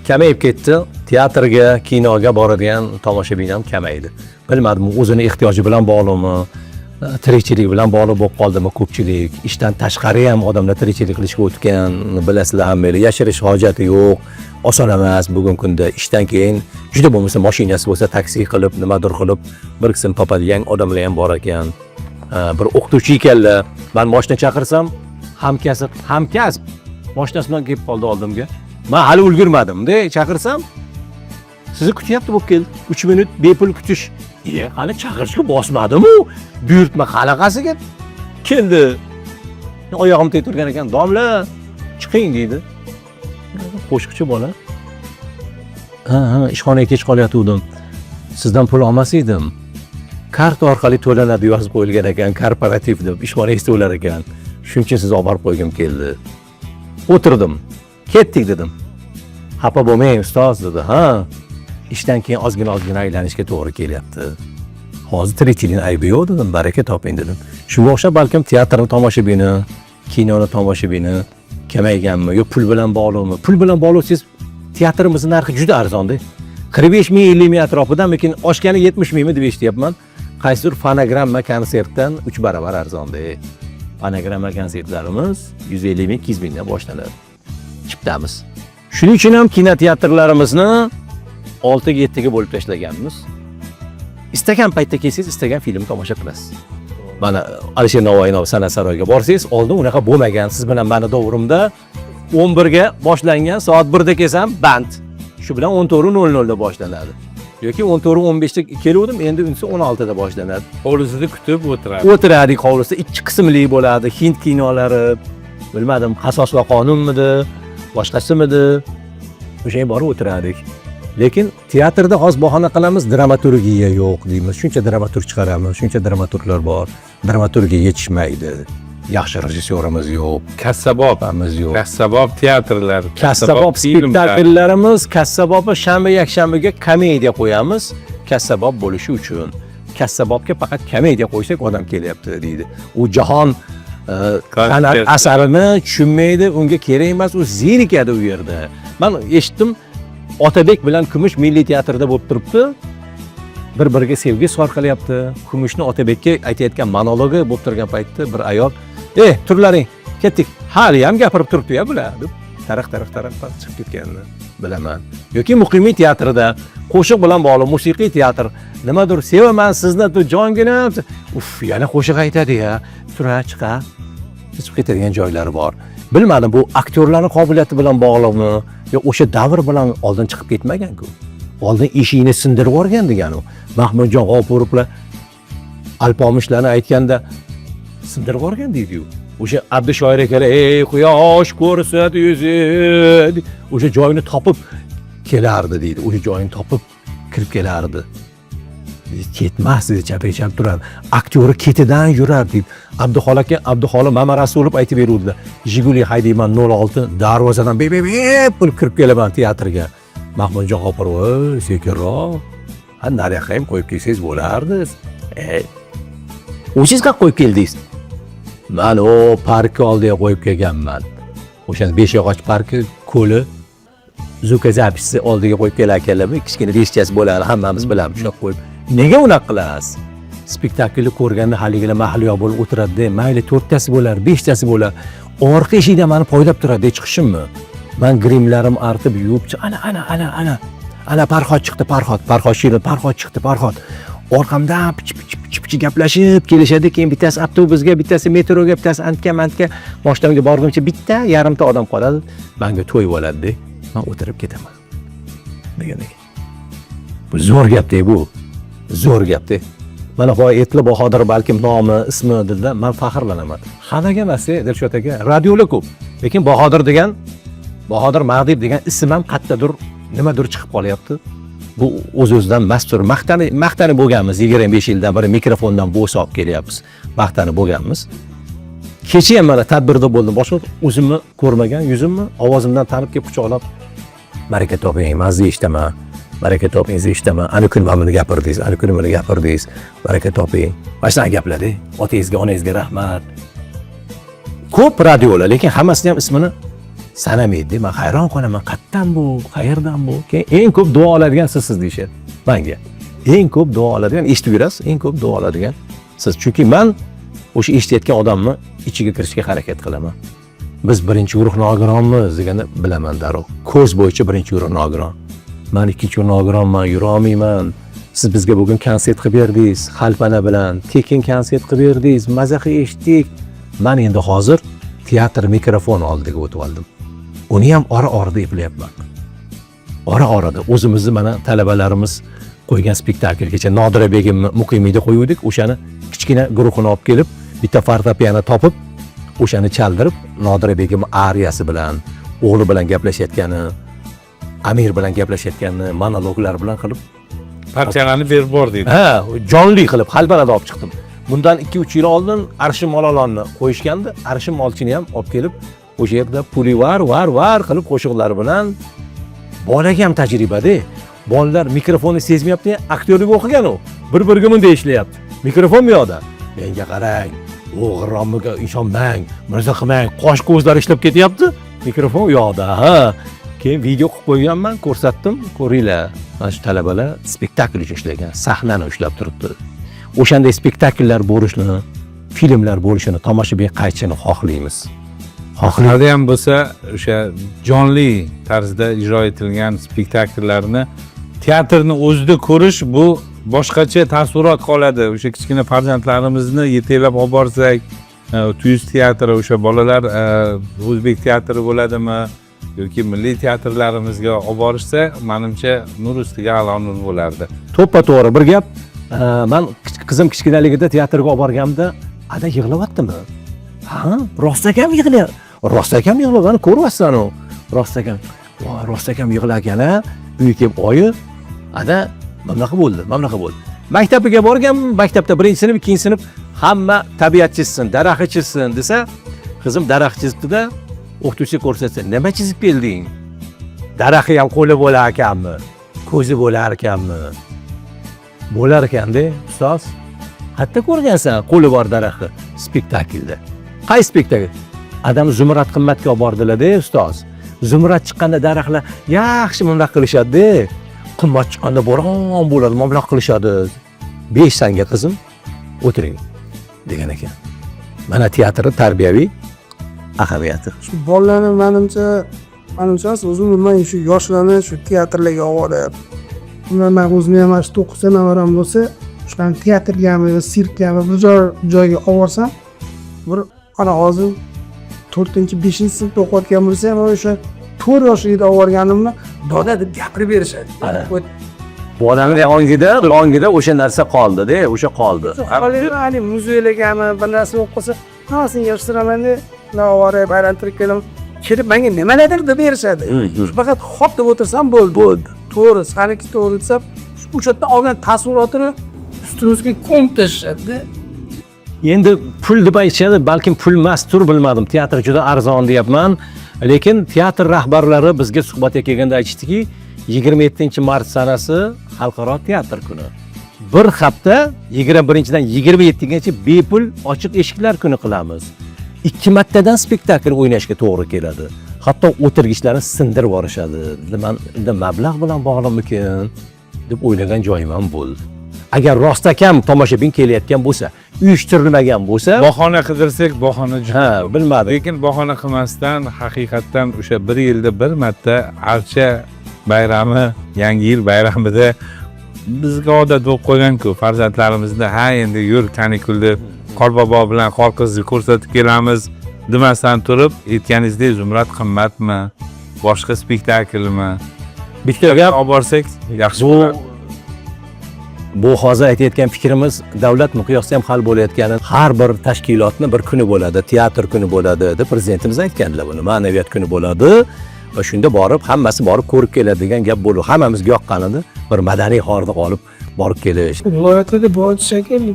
Kamayib ketdi. Teatrga, kinoga boradigan tomoshabin ham kamaydi. Bilmadim, o'zini ehtiyoji bilan bog'liqmi? Tirikchilik bilan bog'liq bo'lib qoldimi ko'pchilik? Ishdan tashqari ham odamlar tirikchilik qilishga o'tgan, bilasizlar hammalar. Yashirish hojati yo'q. Oson emas bugungi kunda. Ishdan keyin juda bo'lmasa mashinasi bo'lsa taksi qilib, nimadir qilib bir qism topadigan odamlar ham bor ekan. Bir o'qituvchi ekanlar. Men mashina chaqirsam, hamkasb mashinasi bilan kelib qoldi oldimga. Men hali ulgurmadim-da, chaqirsam sizni kutyapti bo'lib keldi. 3 minut bepul kutish. Hali chaqirishga bosmadim-u. Buyurtma qanaqasiga keldi. Oyog'im tegib turgan ekan, "Domla, chiqing" deydi. Qo'shiqchi bola. Ha, ishxonaga kech qolayotgandim. Sizdan pul olmas edim. Karta orqali to'lanadi yozib qo'yilgan ekan, korporativ deb ishxonaga to'lar ekan. Shuncha siz olib borib qo'ygim keldi. O'tirdim. Ketdik dedim. Xafa bo'lmang ustoz dedi. Ha. Ishdan keyin ozgina aylanishga to'g'ri kelyapti. Hozir tirikchilikning aybi yo'q dedim, baraka toping dedim. Shunga o'xshab balkim teatrning tomoshabini, kinoni tomoshabini kamayganmi, yo pul bilan bog'liqmi? Pul bilan bog'liqsiz teatrimizning narxi juda arzon-da. 45 ming, 50 ming atrofidan, lekin oshgani 70 mingmi deb eshityapman. Qaysidir fonogramma konsertdan 3 barobar arzon-da. Fonogramma konsertlarimiz 150 ming, 200 mingdan boshlanadi. Chiptamiz. Shuning uchun ham kinoteatrlarimizni 6-7 ga bo'lib tashlaganmiz. Istagan paytda kelsangiz, istagan film tomosha qilasiz. Mana Alisher Navoiy san'at saroyiga borsangiz, oldin unaqa bo'lmagan. Siz bilan meni davrimda 11 ga boshlangan, soat 1 da kelsam band. Shu bilan 14:00 da boshlanadi. Yoki 14:15 da kelgandim, endi unisi 16 da boshlanadi. Hovlisida kutib o'tiradi. O'tiradik hovlisida, ikki qismli bo'ladi. Hind kinolari, bilmadim, Qasos va qonunmidi, boshqasimidi, o'sha borib o'tiradik. Lekin teatrda hozir bahona qilamiz, dramaturgiya yo'q deymiz. Shuncha dramaturg chiqaramiz, shuncha dramaturglar bor. Dramaturgiya yetishmaydi. Yaxshi rejissyorimiz yo'q, Kassabob yo'q. Kassabob teatrlar, Kassabob spektakllarimiz, Kassabobi shanba yakshanbaga komediya qo'yamiz. Kassabob bo'lishi uchun. Kassabobga faqat komediya qo'ysak odam kelyapti deydi. U jahon san'at asarini tushunmaydi, unga kerak emas, u zerikadi u yerda. Men eshitdim, Otabek bilan Kumush Milliy teatrda bo'lib turibdi. Bir-biriga sevgi izhor qilyapti. Kumushni Otabekka aytayotgan monologi bo'lib turgan paytda bir ayol, turlaring, ketdik. Hali ham gapirib turibdi-ya bular, deb taraq chiqib ketganini bilaman. Yoki Muqimiy teatrida qo'shiq bilan bog'liq musiqiy teatr, nimadir sevaman sizni jongina. Yana qo'shiq aytadi-ya. Tura chiqa. Chiqib ketadigan joylari bor. Bilmadim, bu aktyorlarning qobiliyati bilan bog'liqmi, yo o'sha davr bilan oldin chiqib ketmagan-ku. Oldin eshikni sindirib yuborgan degan u. Mahmudjon G'opurovlar alpomishlarni aytganda sindirib yuborgan deydi-yu. O'sha Abdushoir akalar, "Ey quyosh ko'rsat yuzing", o'sha joyini topib kelardi deydi. O'sha joyini topib kirib kelardi. Ketmasdi, chapaychap turadi. Aktyori ketidan yurar deydi. Abduxoliq Mamarasulov aytib beruvdi. Jiguli haydayman 06 darvozadan bep bo'lib kirib kelaman teatrga. Mahmudjon G'opurovlar, sekinroq. Nariyoqqa ham qo'yib kelsangiz bo'lardi. O'zingizga qo'yib keldingiz. Men o park oldiga qo'yib kelganman. O'sha Beshyog'och parki ko'li Zuka zapisi oldiga qo'yib kelarkanlar, kichkina rejissiyasi bo'ladi, hammamiz bilamiz, shunday qo'yib. Nega unaqa qilasiz? Spektaklni ko'rganda haligilar mahliyo bo'lib o'tiradi, mayli 4tasi bo'lar, 5tasi bo'lar. Orqa eshikdan meni poylab turadi, chiqishimmi? Men grimlarim artib yuvib, ana Farhod chiqdi, Farhod chiqdi. Orqamdan pichi gaplashib kelishadi, keyin bittasi avtobusga, bittasi metroga, bittasi antga mashinaga borguncha bitta yarimta odam qoladi. Menga to'y bo'ladi, men o'tirib ketaman. Degandek. Bu zo'r gap-da bu. Zo'r gap-da. Mana Etli Bahodir balkim nomi, ismi dilda men faxrlanaman. Hanaga emas, Dilshod aka, radiolar ko'p. Lekin Bahodir Mag'dib degan ism ham qayerdadir nimadir chiqib qolyapti. Bu o'z-o'zidan mastur maqtanib bo'lganmiz. 25 yildan beri mikrofondan bo'sh olib kelyapmiz. Maqtanib bo'lganmiz. Kecha ham mana tadbirda bo'ldim. Boshqa o'zimni ko'rmagan yuzimni ovozimdan tanib kelib quchoqlab, "Baraka toping, mazza eshitaman. Baraka toping, eshitaman. Ana kun mana gapirdingiz. Baraka toping." Mana gaplardi. Otangizga, onangizga rahmat. Ko'p radiolar, lekin hammasining ham ismini sanamaydi. Men hayron qolaman, qayerdan bu, qayerdan bu? Keyin eng ko'p duo oladigan sizsiz deyshadi. Menga. Eng ko'p duo oladigan, eshitib yurasiz, eng ko'p duo oladigan siz. Chunki men o'sha eshitayotgan odamni ichiga kirishga harakat qilaman. Biz birinchi guruh nogironmiz deganda bilaman darrov. Ko'z bo'yicha birinchi guruh nogiron. Men ikkinchi guruh nogironman, yura olmayman. Siz bizga bugun konsert qilib berdingiz, xalpana bilan, tekin konsert qilib berdingiz, maza qilib eshitdik. Men endi hozir teatr mikrofon oldiga o'tib oldim. Uni ham ora-orada eplayapman. Ora-orada o'zimizni mana talabalarimiz qo'ygan spektaklgacha Nodira Begim Muqimiyda qo'yuvdik. O'shani kichkina guruhini olib kelib, bitta fortepiano topib, o'shani chaldirib, Nodira Begim ariyasi bilan, o'g'li bilan gaplashayotgani, Amir bilan gaplashayotganini monologlar bilan qilib parchalarni berib bordingiz. Ha, jonli qilib xalbarada olib chiqdim. Bundan 2-3 yil oldin Arshim Mololonni qo'yishgandi. Arshim Molchini ham olib kelib, o'sha yerda puli var qilib qo'shiqlar bilan bolaga ham tajribada. Bolalar mikrofonni sezmayapti, aktyorlik o'qigan u. Bir-biriga bunday ishlayapti. Mikrofon bu yoqda. Menga qarang, o'g'irronmiga ishonmang, mirzo qilmang, qosh ko'zlari ishlab ketyapti. Mikrofon u yoqda. Ha. Keyin video qilib qo'yganman, ko'rsatdim, ko'ringlar. Mana shu talabalar spektakl uchun ishlagan, sahnani ushlab turibdi. O'shanday spektakllar bo'lishini, filmlar bo'lishini, tomoshabin qaytishini xohlaymiz. Xohlarda ham bo'lsa, o'sha jonli tarzda ijro etilgan spektakllarni teatrni o'zida ko'rish bu boshqacha taassurot qoladi. O'sha kichkina farzandlarimizni yetaklab olib borsak, Tuyuz teatri, o'sha bolalar o'zbek teatri bo'ladimi, yoki milliy teatrlarimizga olib borishsa, menimcha nur ustiga a'lo nur bo'lardi. To'ppa to'g'ri bir gap. Men qizim kichkinaligida teatrga olib borganimda, ada yig'layaptimi? Ha, rostakam yig'layapti. Rostakam yig'lagan ko'ryapsan u. Rostakam. Voy, rostakam yig'lar ekan-a. Uyga kelib oyi, ada mamlaqa bo'ldi. Maktabiga borgan, maktabda 1-sinf, 2-sinf hamma tabiat chizsin, daraxt chizsin desa, qizim daraxt chizibdi-da, o'qituvchi ko'rsatsa, nima chizib kelding? Daraxti ham qo'li bo'lar ekanmi? Ko'zi bo'lar ekanmi? Bo'lar ekan-da, ustoz. Hatta ko'rgansan, qo'li bor daraxti spektaklda. Qaysi spektakl? Adam Zumrad qimmatga olib bordilar-da, ustoz. Zumrad chiqqanda daraxtlar yaxshi bunday qilishadi-da. Qimmat chiqqanda bo'ron bo'ladi, mamlaq qilishadi. 5 sanga qizim, o'tiring degan ekan. Mana teatrning tarbiyaviy ahamiyati. Shu bolalarni menimcha o'zim bilmayman, shu yoshlarni shu teatrlarga olib boryapti. Men o'zim ham 9 navaram bo'lsa, shularni teatrgami, sirkgami bir joyga olib borsam, bir ana hozir 4-5-sinfda o'qiyotgan bo'lsa ham o'sha 4 yoshligida olib borganimni doda deb gapirib berishadi. Bolamning ongida o'sha narsa qoldi-da, o'sha qoldi. Hali muzeylargami bir narsa o'qisa, "Nasini yig'ishtiraman-da, navorib aylantirib kelim." Kelib menga nimalardir deb berishadi. Faqat xo'p deb o'tirsam bo'ldi. To'g'ri, saniki to'g'ri desam, o'sha yerdan olgan taassurotini ustimizga ko'mib tashlashadi. Endi pul deb aytishadi, balkim pul emasdir, bilmadim. Teatr juda arzon deyapman, lekin teatr rahbarlari bizga suhbatga kelganda aytishdiki, 27-mart sanasi xalqaro teatr kuni. Bir hafta 21-dan 27gacha bepul ochiq eshiklar kuni qilamiz. 2 martadan spektakl o'ynashga to'g'ri keladi. Hatto o'tirgichlarni sindirib borishadi. Endi mablag' bilan bog'liqmikin deb o'ylagan joyim ham bo'ldi. Agar rostakam tomoshabin kelayotgan bo'lsa, uyushtirilmagan bo'lsa, Bahona qidirsak, bahona ha, bilmadim. Lekin bahona qilmasdan haqiqatdan o'sha 1 yilda 1 marta Archa bayrami, Yangi yil bayramida bizga odat bo'lib qo'ygan-ku, farzandlarimizda ha endi yur kanikulda Qorbobo bilan Qorqizni ko'rsatib kelamiz demasdan turib, aytganingizdek Zumrad qimmatmi, boshqa spektaklmi? Bitta gap olib borsak yaxshi bo'lardi. Bu hozir aytayotgan fikrimiz davlat miqyosida ham hal bo'layotgani, har bir tashkilotni bir kuni bo'ladi, teatr kuni bo'ladi deb prezidentimiz aytganlar buni, ma'naviyat kuni bo'ladi va shunda borib hammasi borib ko'rib keladi degan gap bo'ldi. Hammamizga yoqqan edi, bir madaniy hordiq olib borib kelish. Viloyatda bor shekilli.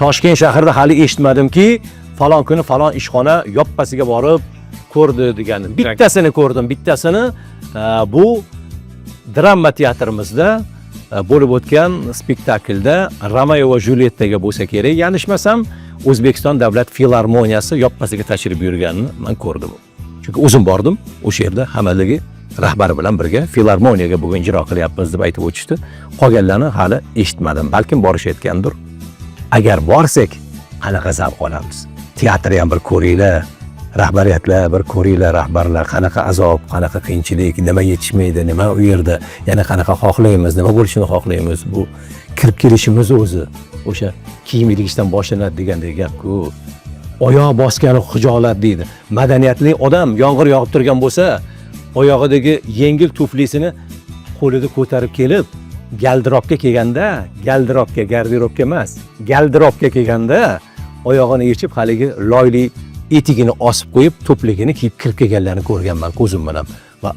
Toshkent shahrida hali eshitmadimki, falon kuni falon ishxona yoppasiga borib ko'rdi degan. Bittasini ko'rdim, bittasini bu drama teatrimizda bo'lib o'tgan spektaklda Romeo va Julyettaga bo'lsa kerak, yanishmasam O'zbekiston davlat filarmoniyasi yoppasiga tashrif buyurganini men ko'rdim. Chunki o'zim bordim, o'sha yerda hamaligi rahbari bilan birga filarmoniyaga bugun ijro qilyapmiz deb aytib o'tishdi. Qolganlarni hali eshitmadim, balkim borishayotgandir. Agar borsak, qanaqa zavq olamiz. Teatrni ham bir ko'ringlar. Rahbariyatlar bir ko'ringlar, rahbarlar qanaqa azob, qanaqa qiyinchilik, nima yetishmaydi, nima u yerda, yana qanaqa xohlaymiz, nima bo'lishini xohlaymiz. Bu kirib kelishimiz o'zi o'sha kiyim ilgishdan boshlanadi degandek gap-ku. Oyoq bosgani xijolat deydi. Madaniyatli odam yomg'ir yog'ib turgan bo'lsa, oyog'idagi yengil tuflisini qo'lida ko'tarib kelib, galdirobga kelganda, garderobga emas, galdirobga kelganda oyog'ini yechib haligi loyli etigini osib qo'yib, to'pligini kiyib kirib kelganlarni ko'rganman ko'zim bilan va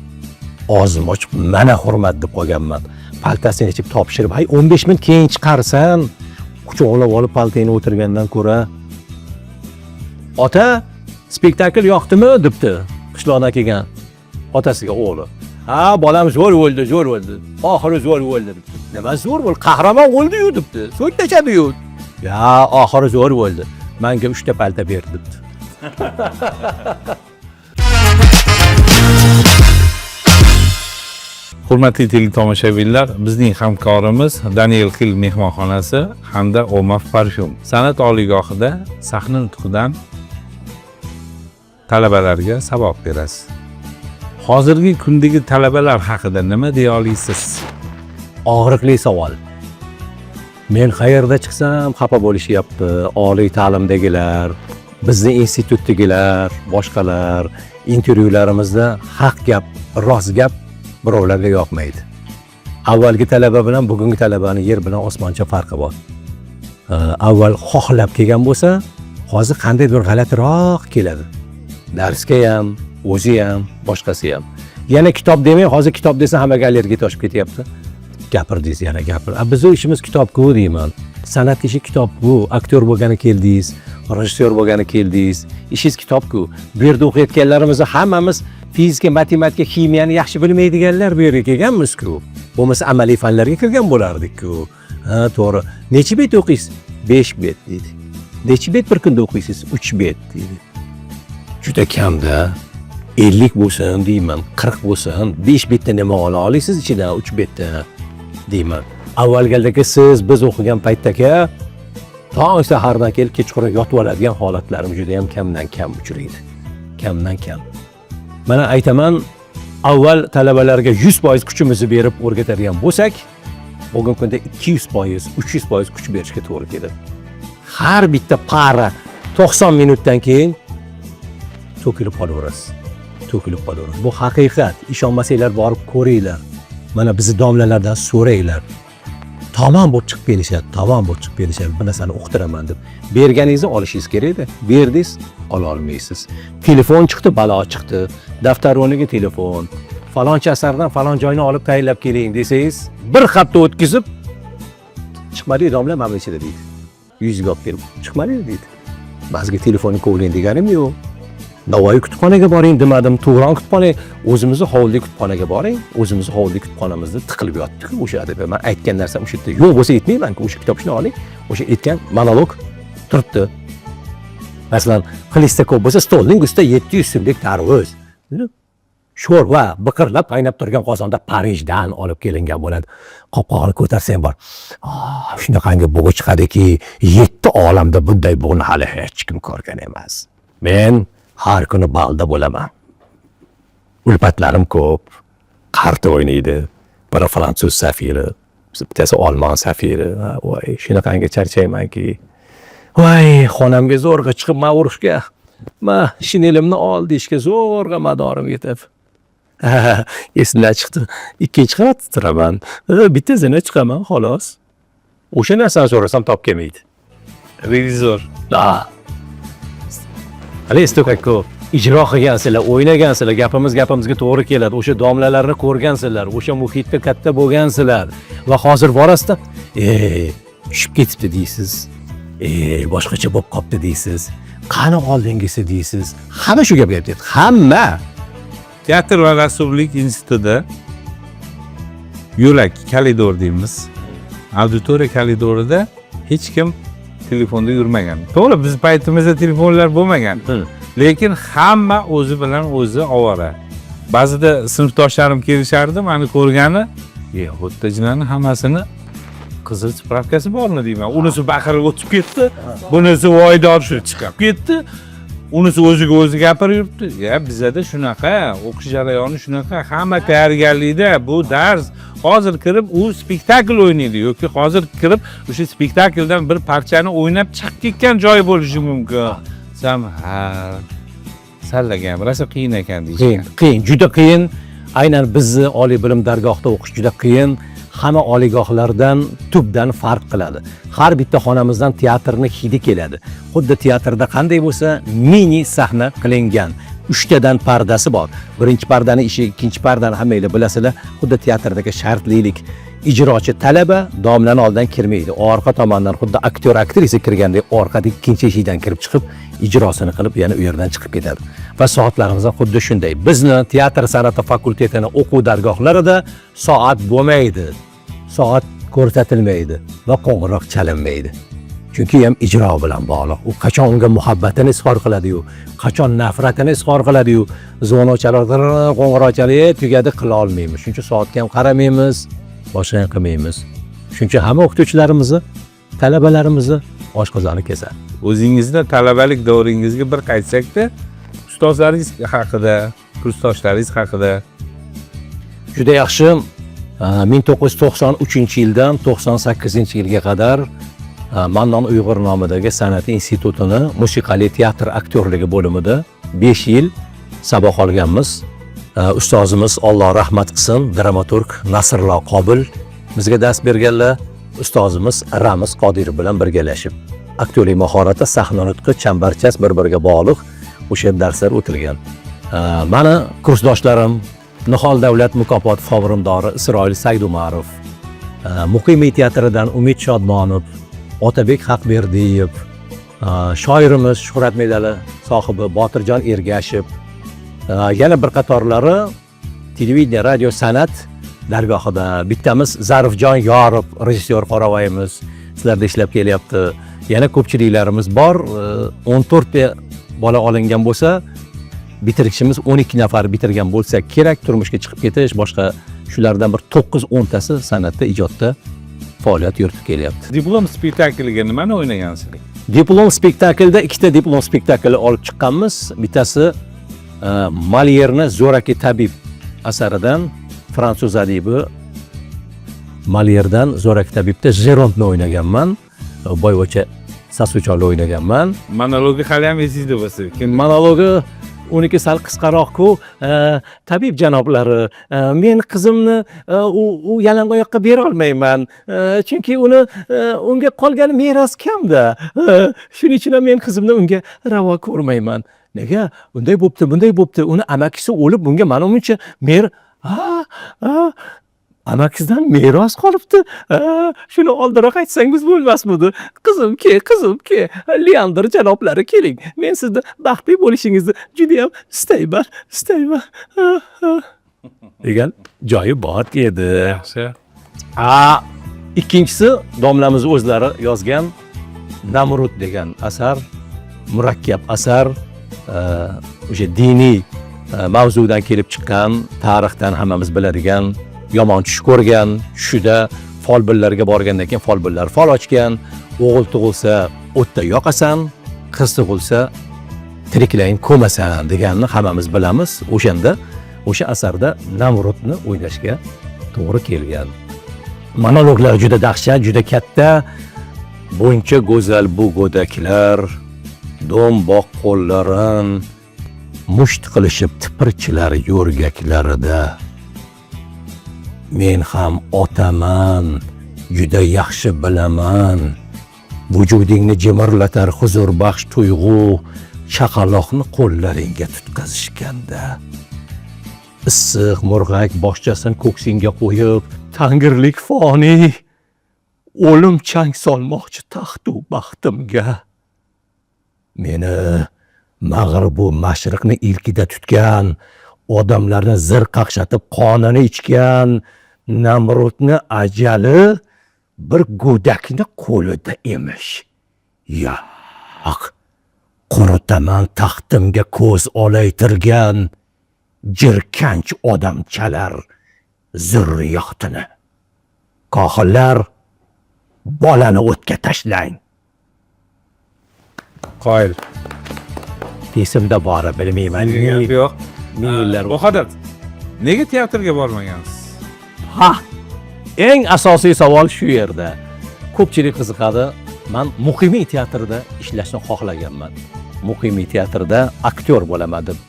og'zim ochib, mana hurmat deb qolganman. Paltasini yechib topshirib, "Hay 15 ming keyin chiqarsan, quchoqlab olib paltangni o'tirgandan ko'ra." Ota, spektakl yoqdimi debdi qishloqdan kelgan otasiga o'g'li. "Ha, bolam zo'r bo'ldi. Oxiri zo'r bo'ldi" debdi. "Nima zo'r bo'ldi? Qahramon o'ldi-yu" debdi. "So'ng tashadi-yu." "Ya, oxiri zo'r bo'ldi. Menga 3 ta palta berdi" debdi. Hurmatli teletomoshabinlar, bizning hamkorimiz Daniel Hill mehmonxonasi hamda Omaf Parfum san'at oliygohida sahna nutqidan talabalarga saboq berasiz. Hozirgi kundagi talabalar haqida nima deya olasiz? Og'riqli savol. Men qayerda chiqsam xafa bo'lishyapti. Oliy ta'limdagilar, bizni institutdagilar, boshqalar intervyularimizda haq gap, rost gap birovlarga yoqmaydi. Avvalgi talaba bilan bugungi talabani yer bilan osmoncha farqi bor. Avval xohlab kelgan bo'lsa, hozir qandaydir g'alatiroq keladi. Darsga ham, o'zi ham, boshqasi ham. Yana kitob demay, hozir kitob desa hammaga allergiya toshib ketyapti. Gapirdingiz, yana gapir. Bizning ishimiz kitob-ku deyman. San'at ishi kitob-ku, aktyor bo'lgani keldingiz, rejissyor bo'lgani keldingiz. Ishingiz kitob-ku. Bu yerda o'qiyotganlarimizni hammamiz fizika, matematika, kimiyani yaxshi bilmaydiganlar bu yerga kelganmiz-ku. Bo'lmasa amaliy fanlarga kirgan bo'lardik-ku. Ha, to'g'ri. Necha bet o'qiysiz? 5 bet deydi. Necha bet bir kunda o'qiysiz? 3 bet deydi. Juda kamda. 50 bo'lsin deyman, 40 bo'lsin, 5 betda nima ola olasiz ichidan 3 betda deyman. Avvalgidagi siz biz o'qigan paytdagi tong sahardan kelib kechqurun yotib oladigan holatlarim juda ham kamdan kam uchraydi. Kamdan kam. Mana aytaman, avval talabalarga 100% kuchimizni berib o'rgatadigan bo'lsak, bugungi kunda 200%, 300% kuch berishga to'g'ri keladi. Har bitta para 90 minutdan keyin to'kilib qolaverasiz. Bu haqiqat. Ishonmasanglar borib ko'ringlar. Mana bizni domlalardan so'ranglar. Tamom bo'lib chiqib kelishadi. Bu narsani o'qitiraman deb. Berganingizni olishingiz kerak-da. Berdingiz, ola olmaysiz. Telefon chiqdi, balo chiqdi. Daftar o'rniga telefon. Falonchi asardan falon joyni olib tayyorlab keling desangiz, bir hafta o'tkazib chiqmadi domla mana ichida deydi. 100 ga olib kelib chiqmadi deydi. Bizga telefonni qo'ying deganim yo'q. Navoiy kutubxonaga boring demadim, Turon kutubxonaga, o'zimizni hovli kutubxonaga boring, o'zimizni hovli kutubxonamizda tiqilib yotdik o'sha deb. Men aytgan narsam o'sha yerda yo'q bo'lsa aytmayman-ku, o'sha kitobni oling. O'sha aytgan monolog turibdi. Masalan, qilishsa ko'p bo'lsa stolning ustida 700 so'mlik tarvuz. Sho'rva biqirlab qaynab turgan qozonda Parijdan olib kelingan bo'ladi. Qopqog'ini ko'tarsang bor. Shunaqangi bug'i chiqadiki, 7 olamda bunday bug'ni hali hech kim ko'rgan emas. Men har kuni balda bo'laman. Ulfatlarim ko'p. Qarta o'ynaydi. Biri fransuz safiri, bittasi olmon safiri. Voy, shunaqangi charchaymanki. Voy, xonamga zo'rg'a chiqib urushga. Ma shinelimni ol deyishga zo'rg'a madorim yetib. Esimdan chiqdi. Ikkinchi qavatda turaman. Bitta zina chiqaman, xolos. O'sha narsani so'rasam top kelmaydi. Revizor. Alistokako ijro qilgansizlar, o'ynagansizlar, gapimizga to'g'ri keladi. O'sha domlalarni ko'rgansizlar, o'sha muhitda katta bo'lgansizlar va hozir borasizda, tushib ketibdi deysiz. Boshqacha bo'lib qopti deysiz. Qani oldingisi deysiz. Hamma shu gapga aytadi. Hamma. Teatr va rassomlik institutida yo'lak koridor deymiz. Auditoriya koridorida hech kim telefonda yurmagan. To'g'ri, biz paytimizda telefonlar bo'lmagan. Lekin hamma o'zi bilan o'zi ovora. Ba'zida sinfdoshlarim kelishardi, meni ko'rgani, o'rtachilarning hammasini qizil spravkasi bormi deyman. Unisi baqirib o'tib ketdi, bunisi voydor shu chiqib ketdi. Unisi o'ziga o'zi gapirib yuribdi. Bizda shunaqa, o'qish jarayoni shunaqa, hamma tayyorgarlikda, bu dars. Hozir kirib u spektakl o'ynaydi yoki hozir kirib o'sha spektakldan bir parchani o'ynab chiqib ketgan joyi bo'lishi mumkin. Sam sallagan, rosa qiyin ekan deyishgan. Qiyin, juda qiyin. Aynan bizni oliy bilim dargohida o'qish juda qiyin. Hamma oliygohlardan tubdan farq qiladi. Har bitta xonamizdan teatrning hidi keladi. Xuddi teatrda qanday bo'lsa, mini sahna qilingan. 3 tadan pardasi bor. Birinchi pardani ishi, ikkinchi pardani hammanglar bilasizlar. Xuddi teatrdagi shartlilik. Ijrochi talaba domlani oldidan kirmaydi. Orqa tomondan xuddi aktyor aktrisa kirgandek orqadagi ikkinchi eshikdan kirib chiqib, ijrosini qilib, yana u yerdan chiqib ketadi. Va soatlarimiz ham xuddi shunday. Bizni teatr san'ati fakultetining o'quv dargohlarida soat bo'lmaydi. Soat ko'rsatilmaydi va qo'ng'iroq chalinmaydi. Chunki ham ijro bilan bog'liq. U qachon unga muhabbatini izhor qiladi-yu, qachon nafratini izhor qiladi-yu, zonochalar qo'ng'iroq chalib tugadi qila olmaymiz. Shuning uchun soatga ham qaramaymiz, boshqa ham qilmaymiz. Shuning uchun hamma o'qituvchilarimizni, talabalarimizni oshqozoni kesadi. O'zingizda talabalik davringizga bir qaytsak-da, ustozlaringiz haqida, kursdoshlaringiz haqida. Juda yaxshi. 1993-yildan 98-yilga qadar Mannon Uyg'ur nomidagi san'at institutini musiqali teatr aktyorligi bo'limida 5 yil saboq olganmiz. Ustozimiz Alloh rahmat qilsin, dramaturg Nasrullo Qobil bizga dars berganlar. Ustozimiz Ramiz Qodirov bilan birgalashib aktyorlik mahorati, sahna nutqi, chambarchas bir-biriga bog'liq o'sha darslar o'tilgan. Mani kursdoshlarim Nihol davlat mukofoti sovrindori Isroil Saydumarov, Muqimiy teatridan Umid Shodmonov, Otabek Haqberdiyev, shoirimiz Shuhrat medali sohibi Botirjon Ergashev, yana bir qatorlari televideniya, radio, san'at dargohida. Bittamiz Zarifjon Yorov, rejissyor Qorovayimiz sizlarda ishlab kelyapti. Yana ko'pchiliklarimiz bor. 14 ta bola olingan bo'lsa, bitirishimiz 12 nafar bitirgan bo'lsa kerak, turmushga chiqib ketish, boshqa shulardan bir 9-10 tasi san'atda, ijodda faoliyat yuritib kelyapti. Diplom spektakliga nimani o'ynagansiz? Diplom spektaklda 2 ta diplom spektakl olib chiqqanmiz. Bittasi Molyerni Zo'raki tabib asaridan, fransuz adibi Molyerdan Zo'raki tabibda Jerondni o'ynaganman. Boyvocha Sasucholi o'ynaganman. Monologi hali ham esingizda bo'lsa. Monologi uniki sal qisqaroq-ku. Tabib janoblari, men qizimni u yalangoyoqqa bera olmayman. Chunki unga qolgan meros kamda. Shuning uchun men qizimni unga ravo ko'rmayman. Nega? Bunday bo'pti, bunday bo'pti. Uni amakisi o'lib, bunga mana uncha amakisidan meros qolibdi. Shuni oldinroq aytsangiz bo'lmasmidi? Qizim-ke, Leandr janoblari keling. Men sizni baxtli bo'lishingizni juda ham istayman. Degan joyi bor edi. Yaxshi. Ikkinchisi domlamiz o'zlari yozgan Namrud degan asar, murakkab asar, o'sha diniy mavzudan kelib chiqqan, tarixdan hammamiz biladigan, yomon tush ko'rgan, tushida folbinlarga borgandan keyin folbinlar fol ochgan, o'g'il tug'ilsa o'tda yoqasan, qiz tug'ilsa tiriklayin ko'masan deganni hammamiz bilamiz. O'shanda o'sha asarda Namrudni o'ynashga to'g'ri kelgan. Monologlar juda dahshat, juda katta. Buncha go'zal bu go'daklar do'mboq qo'llarin musht qilishib tipirchilar yo'rgaklarida. Men ham otaman, juda yaxshi bilaman. Vujudingni jimirlatar huzur baxsh tuyg'u, chaqaloqni qo'llaringga tutqazishganda. Issiq murg'ak boshchasini ko'ksingga qo'yib, tangirlik foni, o'lim chang solmoqchi taxtu baxtimga. Meni mag'ribu mashriqni ilkida tutgan, odamlarni zir qaqshatib qonini ichgan Namrudni ajali bir go'dakni qo'lida emish. Yo'q, quritaman taxtimga ko'z olaytirgan jirkanch odamchalar zurriyotini. Qohillar, bolani o'tga tashlang. Qoyil. Esimda bori bilmayman. Yo'q. Minglar. Bahodir, nega teatrga bormagansiz? Eng asosiy savol shu yerda. Ko'pchilik qiziqadi. Men Muqimiy teatrida ishlashni xohlaganman. Muqimiy teatrda aktyor bo'laman deb.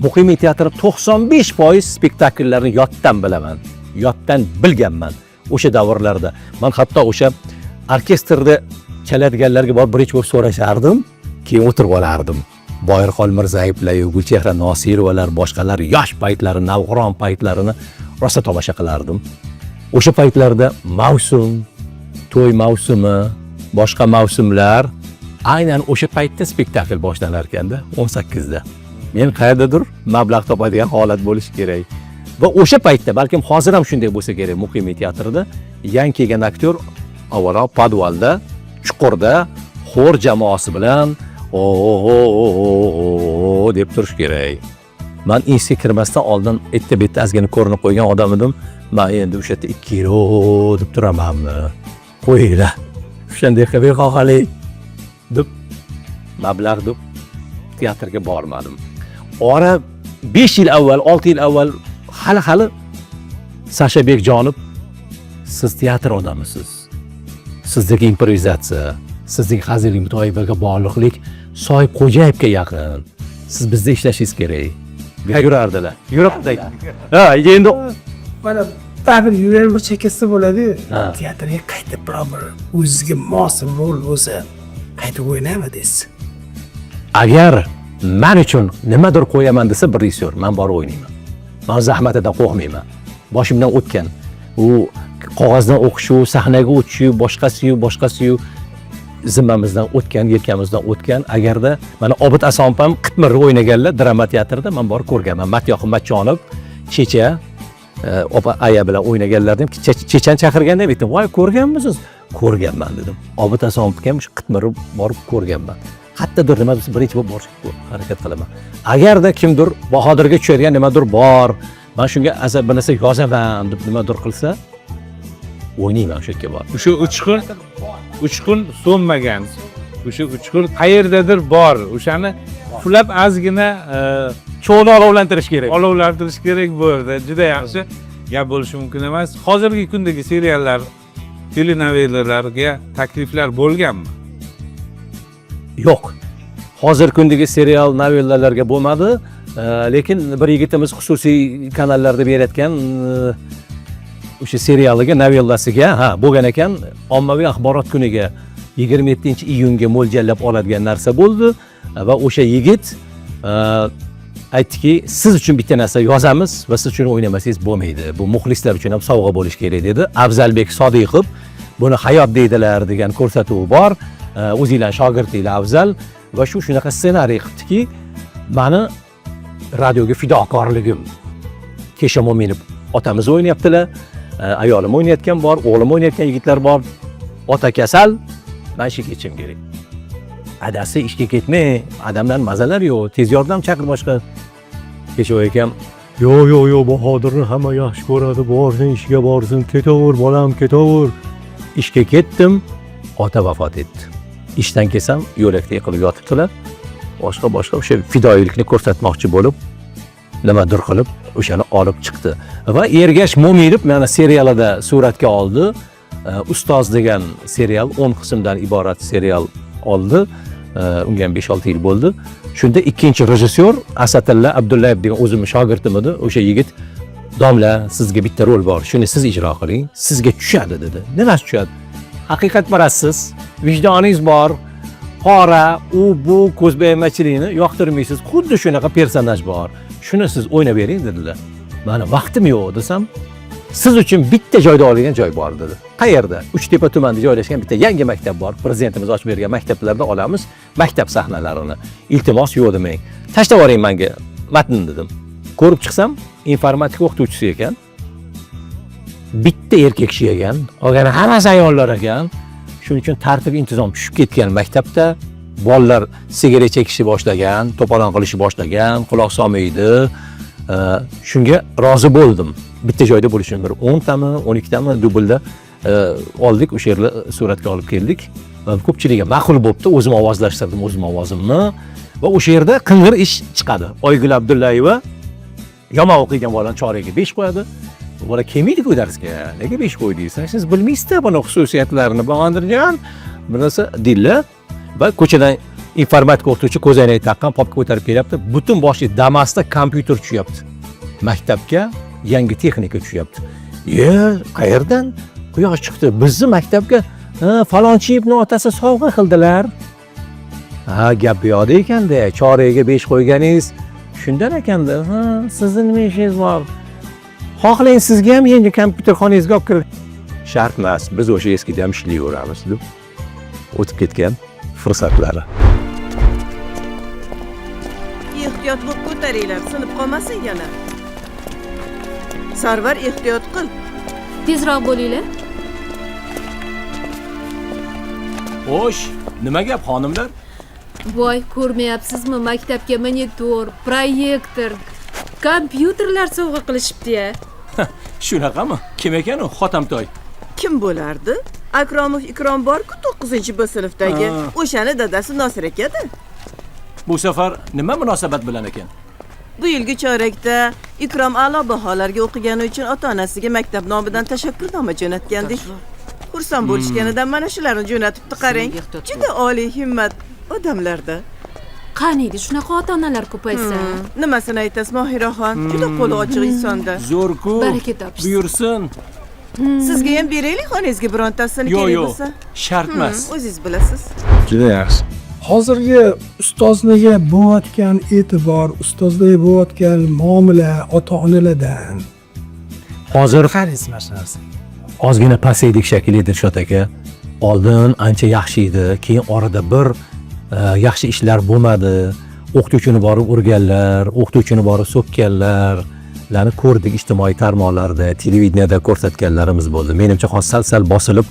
Muqimiy teatri 95% spektakllarni yoddan bilaman. Yoddan bilganman o'sha davrlarda. Men hatto o'sha orkestrda chaladiganlarga borib birinchi bo'lib so'rashardim, keyin o'tirib olardim. Boyirxon Mirzayevlar, Gulchehra Nosirovalar, boshqalar yosh paytlari, navqiron paytlarini rosa tomosha qilardim. O'sha paytlarda mavsum, to'y mavsumi, boshqa mavsumlar aynan o'sha paytda spektakl boshlanar ekanda, 18 da. Men qayerdadir mablag' topadigan holat bo'lishi kerak. Va o'sha paytda, balkim hozir ham shunday bo'lsa kerak, Muqimiy teatrida yangi kelgan aktyor avvalo podvalda, chuqurda xor jamoasi bilan deb turish kerak. Men institutga kirmasdan oldin bitta azgina ko'rinib qo'ygan odam edim. Men endi o'sha yerda 2 kilo deb turamanmi? Qo'yinglar. O'shanday qilib xohalik deb mablag' deb teatrga bormadim. Ora 5 yil avval, 6 yil avval hali Sasha Bekjonov, siz teatr odamisiz. sizdagi improvizatsiya, sizning hazillik mutoyibaga bog'liqlik Soyib Xo'jayevga yaqin. Siz bizda ishlashingiz kerak. Yurardilar. Yuribdi. Ha, endi mana baribir yuragim chekasi bo'ladi-yu. Ha. Teatrga qaytib bir o'ziga mos rol bo'lsa, qaytib o'ynaymi deysiz. agar men uchun nimadir qo'yaman desa bir rejissyor, men borib o'ynayman. Men zahmatidan qo'rqmayman. Boshimdan o'tgan. U qog'ozdan o'qishu, sahnaga o'tishu, boshqasi zimmamizdan o'tgan, yelkamizdan o'tgan. Agarda mana Obid Asomov ham Qitmirni o'ynaganlar drama teatrida men borib ko'rganman. Matyoqub Matchonov, Checha opa aya bilan o'ynaganlarni Chechan chaqirganda aytdim, "Voy, ko'rganmisiz?" Ko'rganman dedim. Obid Asomovga ham shu Qitmirni borib ko'rganman. Qayerdadir nima desa birinchi bo'lib borishga harakat qilaman. Agarda kimdir Bahodirga tushadigan nimadir bor, men shunga asab bir narsa yozaman deb nimadir qilsa, o'ynayman o'sha yerga borib. O'sha uchqun so'nmagan. O'sha uchqun qayerdadir bor. O'shani puflab ozgina Cho'g'ni olovlantirish kerak. olovlantirish kerak bu yerda. Juda yaxshi gap bo'lishi mumkin emas. Hozirgi kundagi seriallar, telenovelalarga takliflar bo'lganmi? Yo'q. Hozir kundagi serial novellalarga bo'lmadi, lekin bir yigitimiz xususiy kanallarda berayotgan o'sha serialiga, novellasiga bo'lgan ekan, ommaviy axborot kuniga 27-iyunga mo'ljallab oladigan narsa bo'ldi va o'sha yigit aytdiki, siz uchun bitta narsa yozamiz va siz uchun o'ynamasangiz bo'lmaydi. Bu muxlislar uchun ham sovg'a bo'lishi kerak dedi. Afzalbek Sodiqov buni hayot deydilar degan ko'rsatuvi bor. O'zinglar shogirdinglar Afzal va shunaqa ssenariy qilibdiki, meni radioga fidokorligim. Kesha Mo'minov otamiz o'ynayaptilar, ayolim o'ynayotgan bor, o'g'lim o'ynayotgan yigitlar bor. Ota kasal, men ishga ketishim kerak. Adasi ishga ketmay, adamdan mazalar yo'q, tez yordam chaqir boshqa. Kesha akam, "Yo'q, Bahodirni hamma yaxshi ko'radi, borsin, ishga borsin, ketaver, bolam, ketaver." Ishga ketdim, ota vafot etdi. Ishdan kelsam, yo'lakda yiqilib yotibdilar. Boshqa o'sha fidoyilikni ko'rsatmoqchi bo'lib, nimadir qilib o'shani olib chiqdi. Va Ergash Mo'minov meni serialida suratga oldi. Ustoz degan serial 10 qismdan iborat serial oldi. Unga 5-6 yil bo'ldi. Shunda ikkinchi rejissyor Asadilla Abdullayev degan o'zimning shogirdim edi. O'sha yigit, "Domla, sizga bitta rol bor. Shuni siz ijro qiling. Sizga tushadi" dedi. "Nima tushadi?" Haqiqatparast, vijdoningiz bor, qora, bu ko'zbo'yamachilikni yoqtirmaysiz. Xuddi shunaqa personaj bor. Shuni siz o'ynab bering dedilar. Meni vaqtim yo'q desam, siz uchun bitta joyda olgan joy bor dedi. Qayerda? Uchtepa tumanida joylashgan bitta yangi maktab bor. Prezidentimiz ochib bergan maktablarda olamiz maktab sahnalarini. Iltimos yo'q demang. Tashlab yuboring menga matn dedim. Ko'rib chiqsam, informatika o'qituvchisi ekan. Bitta erkak kishi ekan, qolgani hammasi ayollar ekan. Shuning uchun tartib intizom tushib ketgan maktabda bolalar sigaret chekishni boshlagan, to'polon qilishni boshlagan, quloq solmaydi. Shunga rozi bo'ldim. Bitta joyda bo'lishim bir 10 tami, 12 tami dublda oldik, o'sha yerga suratga olib keldik. Ko'pchiligiga ma'qul bo'libdi, o'zim ovozlashtirdim o'zim ovozimni va o'sha yerda qing'ir ish chiqadi. Oygul Abdullayeva yomon o'qigan bolani choragiga 5 qo'yadi. Bola kelmaydi-ku darsga. Nega 5 qo'ydingiz? Siz bilmaysizda buni xususiyatlarini Bahodirjon. Bir narsa dilla va ko'chadan informatika o'qituvchi ko'zoynak taqqan, popka ko'tarib kelyapti. Butun boshi Damasda kompyuter tushyapti. Maktabga yangi texnika tushyapti. Qayerdan? Quyosh chiqdi. Bizni maktabga falonchi ibn otasi sovg'a qildilar. Gap bu yoqda ekanda, choragiga 5 qo'yganingiz shundan ekanda. Sizning nima ishingiz bor? Xohlang sizga ham yangi kompyuterxonangizga olib kirib. Shart emas, biz o'sha eskida ham ishlayveramiz deb o'tib ketgan fursatlari. Ehtiyot bo'lib ko'taringlar, sinib qolmasin yana. Sarvar, ehtiyot qil. Tezroq bo'linglar. Xo'sh, nima gap xonimlar? Voy, ko'rmayapsizmi, maktabga monitor, proyektor, kompyuterlar sovg'a qilishibdi-ya. Shunaqami? Kim ekan u Xotamtoy? Kim bo'lardi? Akromov Ikrom bor-ku 9-B sinfdagi. O'shani dadasi Nosir aka-da. Bu safar nima munosabat bilan ekan? Bu yilgi chorakda Ikrom a'lo baholarga o'qigani uchun ota-onasiga maktab nomidan tashakkurnoma jo'natgandik. Xursand bo'lishganidan mana shularni jo'natibdi qarang. Juda oliy himmat odamlarda. Qani edi shunaqa ota-onalar ko'paysa. Nimasini aytasiz Mohiraxon? Juda qo'li ochiq insonda. Zo'rku. Baraka topishsin. Buyursin. Sizga ham beraylik xonangizga birontasini Yo'q, kerak yo'q. bo'lsa. Shart emas. O'zingiz bilasiz. Juda yaxshi. hozirgi ustozlarga bo'layotgan e'tibor, ustozlarga bo'layotgan muomala ota-onalardan Hozir qaraysiz mana shu narsa. ozgina pasaydik shekilli Dilshod aka. Oldin ancha yaxshi edi, keyin orada bir yaxshi ishlar bo'lmadi. O'qituvchini borib urganlar, o'qituvchini borib so'kkanlarni ko'rdik ijtimoiy tarmoqlarda, televideniyada ko'rsatganlarimiz bo'ldi. Menimcha sal bosilib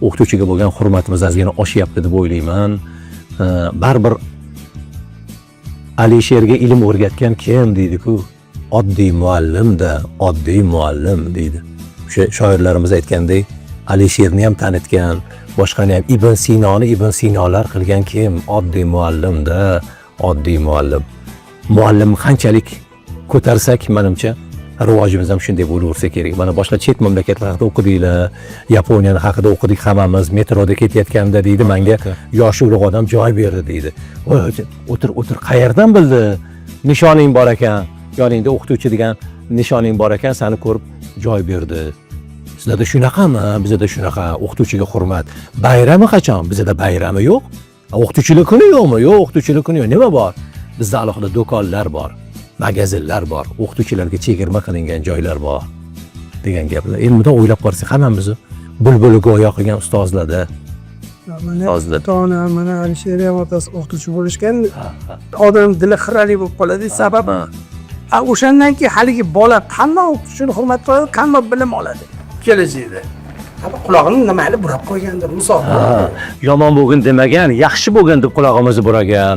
o'qituvchiga bo'lgan hurmatimiz ozgina oshyapti deb o'ylayman. Baribir Alisherga ilm o'rgatgan kim deydi-ku? Oddiy muallimda, oddiy muallim deydi. O'sha shoirlarimiz aytgandek, Alisherni ham tanitgan, boshqani ham Ibn Sinolar qilgan kim? Oddiy muallimda, oddiy muallim. Muallimni qanchalik ko'tarsak, menimcha rivojimiz ham shunday bo'laversa kerak. Mana boshqa chet mamlakatlar haqida o'qidinglar, Yaponiyani haqida o'qidik hammamiz, metroda ketayotganda deydi, menga yosh ulug' odam joy berdi deydi. O'tir, qayerdan bildi? Nishoning bor ekan, yoningda o'qituvchi degan nishoning bor ekan, seni ko'rib joy berdi. Sizlarda shunaqami? Bizda shunaqa. O'qituvchiga hurmat. Bayrami qachon? Bizda bayrami yo'q. O'qituvchilar kuni yo'qmi? Yo'q, o'qituvchilar kuni yo'q. Nima bor? Bizda alohida do'konlar bor, magazinlar bor, o'qituvchilarga chegirma qilingan joylar bor degan gaplar. Endi bundan o'ylab qarasak, hammamiz bulbuli go'yo qilgan ustozlarda. Mana Ustozlar. ota-ona, mana Alisher ham otasi o'qituvchi bo'lishgan, odam dili xiralik bo'lib qoladi. Sababi o'shandan keyin haligi bola qanday o'qituvchini hurmat qiladi, qanday bilim oladi kelajakda. Qulog'ini nimali burab qo'ygandir, misol. Yomon bo'lgin demagan, yaxshi bo'lgin deb qulog'imizni buragan,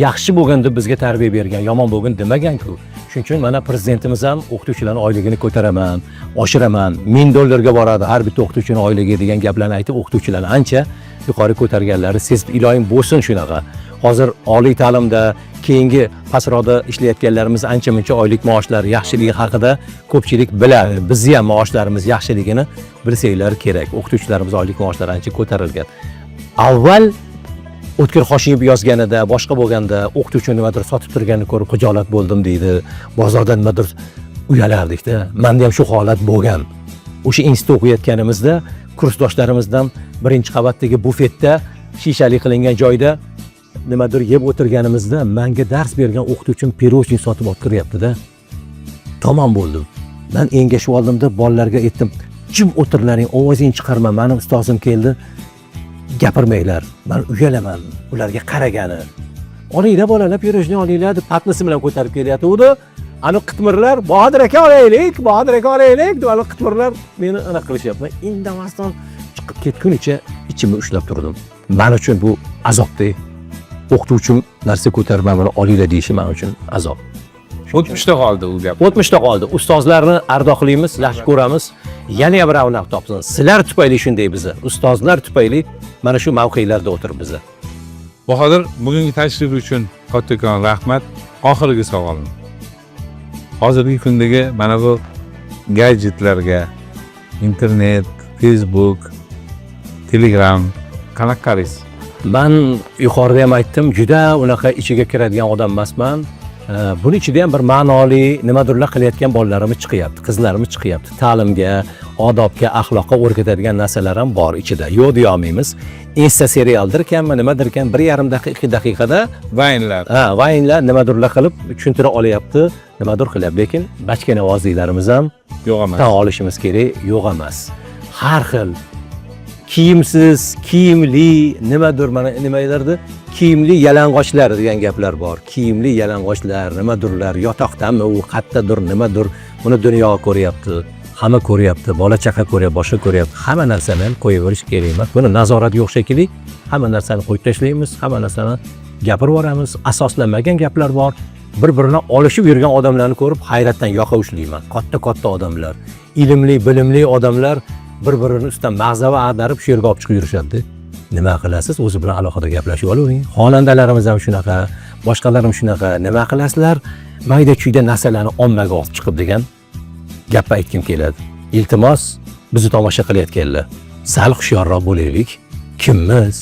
yaxshi bo'lgin deb bizga tarbiya bergan, yomon bo'lgin demagan-ku. Shuning uchun mana prezidentimiz ham o'qituvchilarning oyligini ko'taraman, oshiraman, $1000 boradi har bitta o'qituvchining oyligi degan gaplarni aytib, o'qituvchilarni ancha yuqori ko'targanlari sezib, iloyim bo'lsin shunaqa. Hozir oliy ta'limda keyingi pastroqda ishlayotganlarimiz ancha-muncha oylik maoshlar yaxshiligi haqida ko'pchilik biladi. Bizni ham maoshlarimiz yaxshiligini bilsanglar kerak. O'qituvchilarimiz oylik maoshlari ancha ko'tarilgan. Avval O'tkir Hoshimov yozganida, boshqa bo'lganda o'qituvchi nimadir sotib turganini ko'rib xijolat bo'ldim deydi. Bozorda nimadir uyalardik-da. Menda ham shu holat bo'lgan. O'sha institutda o'qiyotganimizda kursdoshlarimizdan birinchi qavatdagi bufetda shishali qilingan joyda nimadir yeb o'tirganimizda menga dars bergan o'qituvchim pirojni sotib olib kiryapti-da. Tamom bo'ldim. Men engashib oldimda bolalarga aytdim, "Jim o'tirlaring, ovozingni chiqarma, mening ustozim keldi. Gapirmanglar. Men uyalaman ularga qaragani. Olinglar bolalar, pirojni olinglar" deb patnisi bilan ko'tarib kelyapti. Ani qitmirlar, "Bahodir aka olaylik, Bahodir aka olaylik" deb ani qitmirlar meni aniq qilishyapti. Indamasdan chiqib ketgunicha ichimni ushlab turdim. Men uchun bu azobday. O'qituvchim narsa ko'tarmamini olinglar deyishi men uchun azob. O'tmishda qoldi u gap. O'tmishda qoldi. Ustozlarni ardoqlaymiz, yaxshi ko'ramiz. Yana ham ravnaq topsin. Sizlar tufayli shunday bizni. Ustozlar tufayli mana shu mavqelarda o'tiribmiz. Bahodir, bugungi tashrif uchun kattakon rahmat. Oxirgi savolim. Hozirgi kundagi mana bu gadjetlarga, internet, Facebook, Telegram qanaqa qaraysiz? Men yuqorida ham aytdim, juda unaqa ichiga kiradigan odam emasman. Buni ichida ham bir ma'noli nimadirlar qilayotgan bolalarimiz chiqyapti, qizlarimiz chiqyapti. Ta'limga, odobga, axloqqa o'rgatadigan narsalar ham bor ichida. Yo'q deya olmaymiz. Insta serialdirkanmi, nimadirkan 1,5 daqiqa, 2 daqiqada Vaynlar. vaynlar nimadirlar qilib tushuntira olyapti, nimadir qilyapti. Lekin bachkana ovozliklarimiz ham Yo'q emas. tan olishimiz kerak, yo'q emas. Har xil kiyimsiz, kiyimli, nimadir mana nimalardi? Kiyimli yalang'ochlar degan gaplar bor. Kiyimli yalang'ochlar, nimadirlar, yotoqdami, u qayerdadir, nimadir, buni dunyo ko'ryapti. Hamma ko'ryapti, bola chaqa ko'ryapti, boshqa ko'ryapti. Hamma narsani ham qo'yib berish kerak emas. Buni nazorat yo'q shekilli, hamma narsani qo'yib tashlaymiz, hamma narsani gapirib boramiz. Asoslanmagan gaplar bor. Bir-birini olishib yurgan odamlarni ko'rib hayratdan yoqa ushlayman. Katta odamlar, ilmli, bilimli odamlar bir-birini ustidan mag'zava ag'darib shu yerga olib chiqib yurishadi. Nima qilasiz? O'zi bilan alohida gaplashib olavering. Xonandalarimiz ham shunaqa, boshqalar ham shunaqa. Nima qilasizlar? Mayda-chuyda narsalarni ommaga olib chiqib degan gapni aytkim keladi. Iltimos, bizni tomosha qilayotganlar. sal hushyorroq bo'laylik. Kimmiz,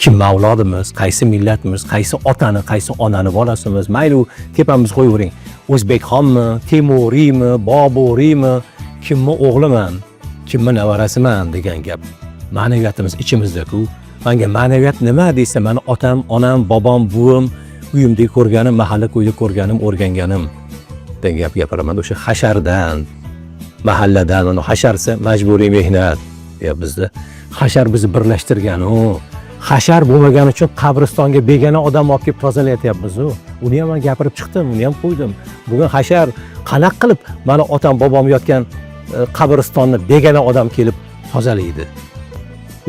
kim avlodimiz, qaysi millatimiz, qaysi otani, qaysi onani bolasimiz, mayli u tepamiz qo'yavering. O'zbekxonmi, Temuriymi, Boburiymi, kimmi o'g'liman, kimmi nevarasiman degan gap. Ma'naviyatimiz ichimizda-ku. Menga ma'naviyat nima desa, meni otam, onam, bobom, buvim uyimda ko'rganim, mahalla ko'yda ko'rganim, o'rganganim degan gap gapiraman. O'sha hashardan, mahalladan, uni hasharsa majburiy mehnat. Ya bizda hashar bizni birlashtirgan u. Hashar bo'lmagani uchun qabristonga begona odam olib kelib tozalatyapmiz-ku. Uni ham men gapirib chiqdim, uni ham qo'ydim. Bugun hashar qanaq qilib mana otam, bobom yotgan qabristonni begona odam kelib tozalaydi.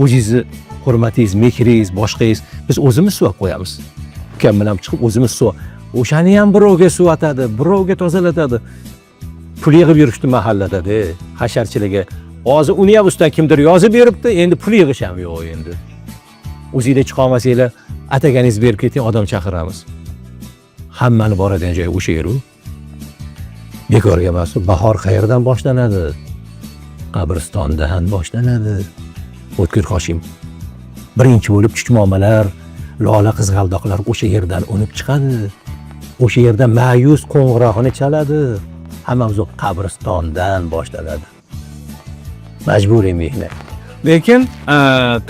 O'zingizni hurmatingiz, mehringiz, boshqangiz biz o'zimiz suvab qo'yamiz. Ukam bilan chiqib o'zimiz suv. O'shani ham birovga suv atadi, birovga tozalatadi. Pul yig'ib yurishdi mahallada-da, hasharchilarga. Hozir uni ham ustidan kimdir yozib beribdi, endi pul yig'ish ham yo'q endi. O'zingizlar chiqa olmasanglar, ataganingizni berib keting, odam chaqiramiz. Hammani boradigan joy o'sha yer-u. Bekorga emas, bahor qayerdan boshlanadi? Qabristondan boshlanadi. O'tkir Hoshim. Birinchi bo'lib chuchmomalar, lola qizg'aldoqlar o'sha yerdan unib chiqadi. O'sha yerda ma'yus qo'ng'iroqni chaladi. Hammamiz qabristondan boshlanadi. Majburiy mehnat. Lekin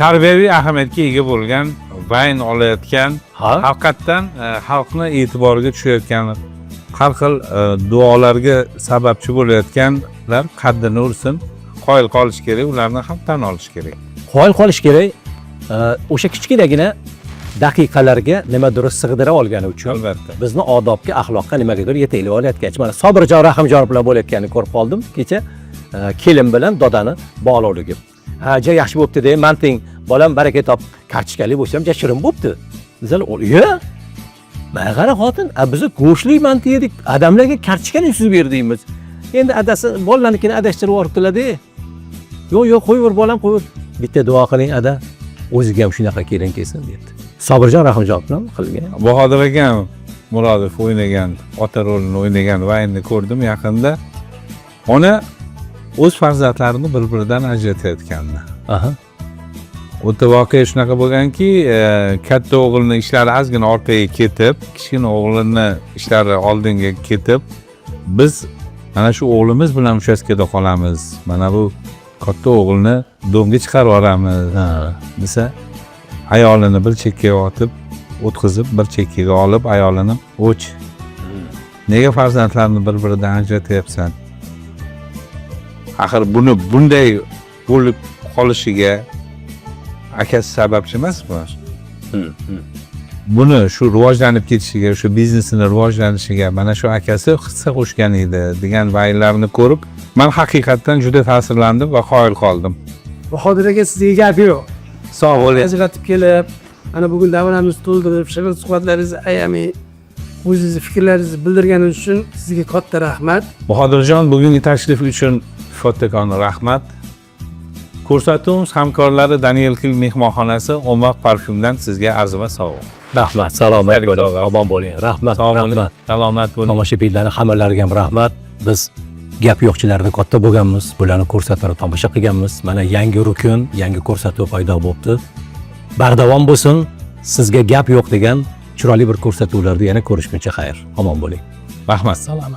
tarbiyaviy ahamiyatga ega bo'lgan, vayn olayotgan, haqiqatdan xalqni e'tiboriga tushayotgan, har xil duolarga sababchi bo'layotganlar qaddini ursin, qoyil qolish kerak, ularni ham tan olish kerak. Qoyil qolish kerak. O'sha kichkinagina daqiqalarga nimadir sig'dira olgani uchun Albatta. bizni odobga, axloqqa nimagadir yetaklab olayotgan. Mana Sobirjon Rahimjon bilan bo'layotganini ko'rib qoldim kecha. Kelin bilan dodani bog'lovligi. Ha, ja yaxshi bo'pti-da, manting, bolam baraka top, kartochkali bo'lsa ham ja shirin bo'pti. Bizlar "Yo, mana qara xotin, biz go'shtli manti yedik, odamlarga kartochkani suzib berdingmiz. Endi adasi bolalarnikini adashtirib yuboribdilar-da. Yo'q, qo'yaver bolam, qo'yaver. Bitta duo qiling ada, o'ziga ham shunaqa kelin kelsin" dedi. Sobirjon Rahimjon bilan qilgan. Bahodir akam Murodov o'ynagan, ota rolini o'ynagan vaynni ko'rdim yaqinda. Ona o'z farzandlarini bir-biridan ajratayotgandi. Aha. O'ta voqea shunaqa bo'lganki, katta o'g'ilni ishlari ozgina orqaga ketib, kichkina o'g'ilni ishlari oldinga ketib, biz mana shu o'g'limiz bilan uchastkada qolamiz. Mana bu katta o'g'ilni do'mga chiqarib yuboramiz desa, ayolini bir chekkaga otib, o'tkazib, bir chekkaga olib, ayolini "O'ch. Nega farzandlarni bir-biridan ajratyapsan? Axir buni bunday bo'lib qolishiga akasi sababchi emasmi? Buni shu rivojlanib ketishiga, shu biznesini rivojlanishiga mana shu akasi hissa qo'shgan edi degan vayllarni ko'rib, men haqiqatdan juda ta'sirlandim va qoyil qoldim. Bahodir aka, sizga gap yo'q. Sog' bo'ling. Ajratib kelib, ana bugun davramizni to'ldirib, shirin suhbatlaringizni ayamay, o'zingizni fikrlaringizni bildirganingiz uchun sizga katta rahmat. Bahodirjon, bugungi tashrif uchun kattakon rahmat. Ko'rsatuvimiz hamkorlari Daniel Kil mehmonxonasi Omar Parfumdan sizga arzimas sovg'a. Rahmat, salomat bo'ling, omon bo'ling. Rahmat, rahmat. Salomat bo'ling. Tomoshabinlarning hammalariga ham rahmat. Biz gap yo'qchilarning katta bo'lganmiz, bularni ko'rsatuvini tomosha qilganmiz. Mana yangi rukun, yangi ko'rsatuv paydo bo'ldi. Bardavom bo'lsin. Sizga gap yo'q degan chiroyli bir ko'rsatuvlarda yana ko'rishguncha xayr. Omon bo'ling. Rahmat. Salom.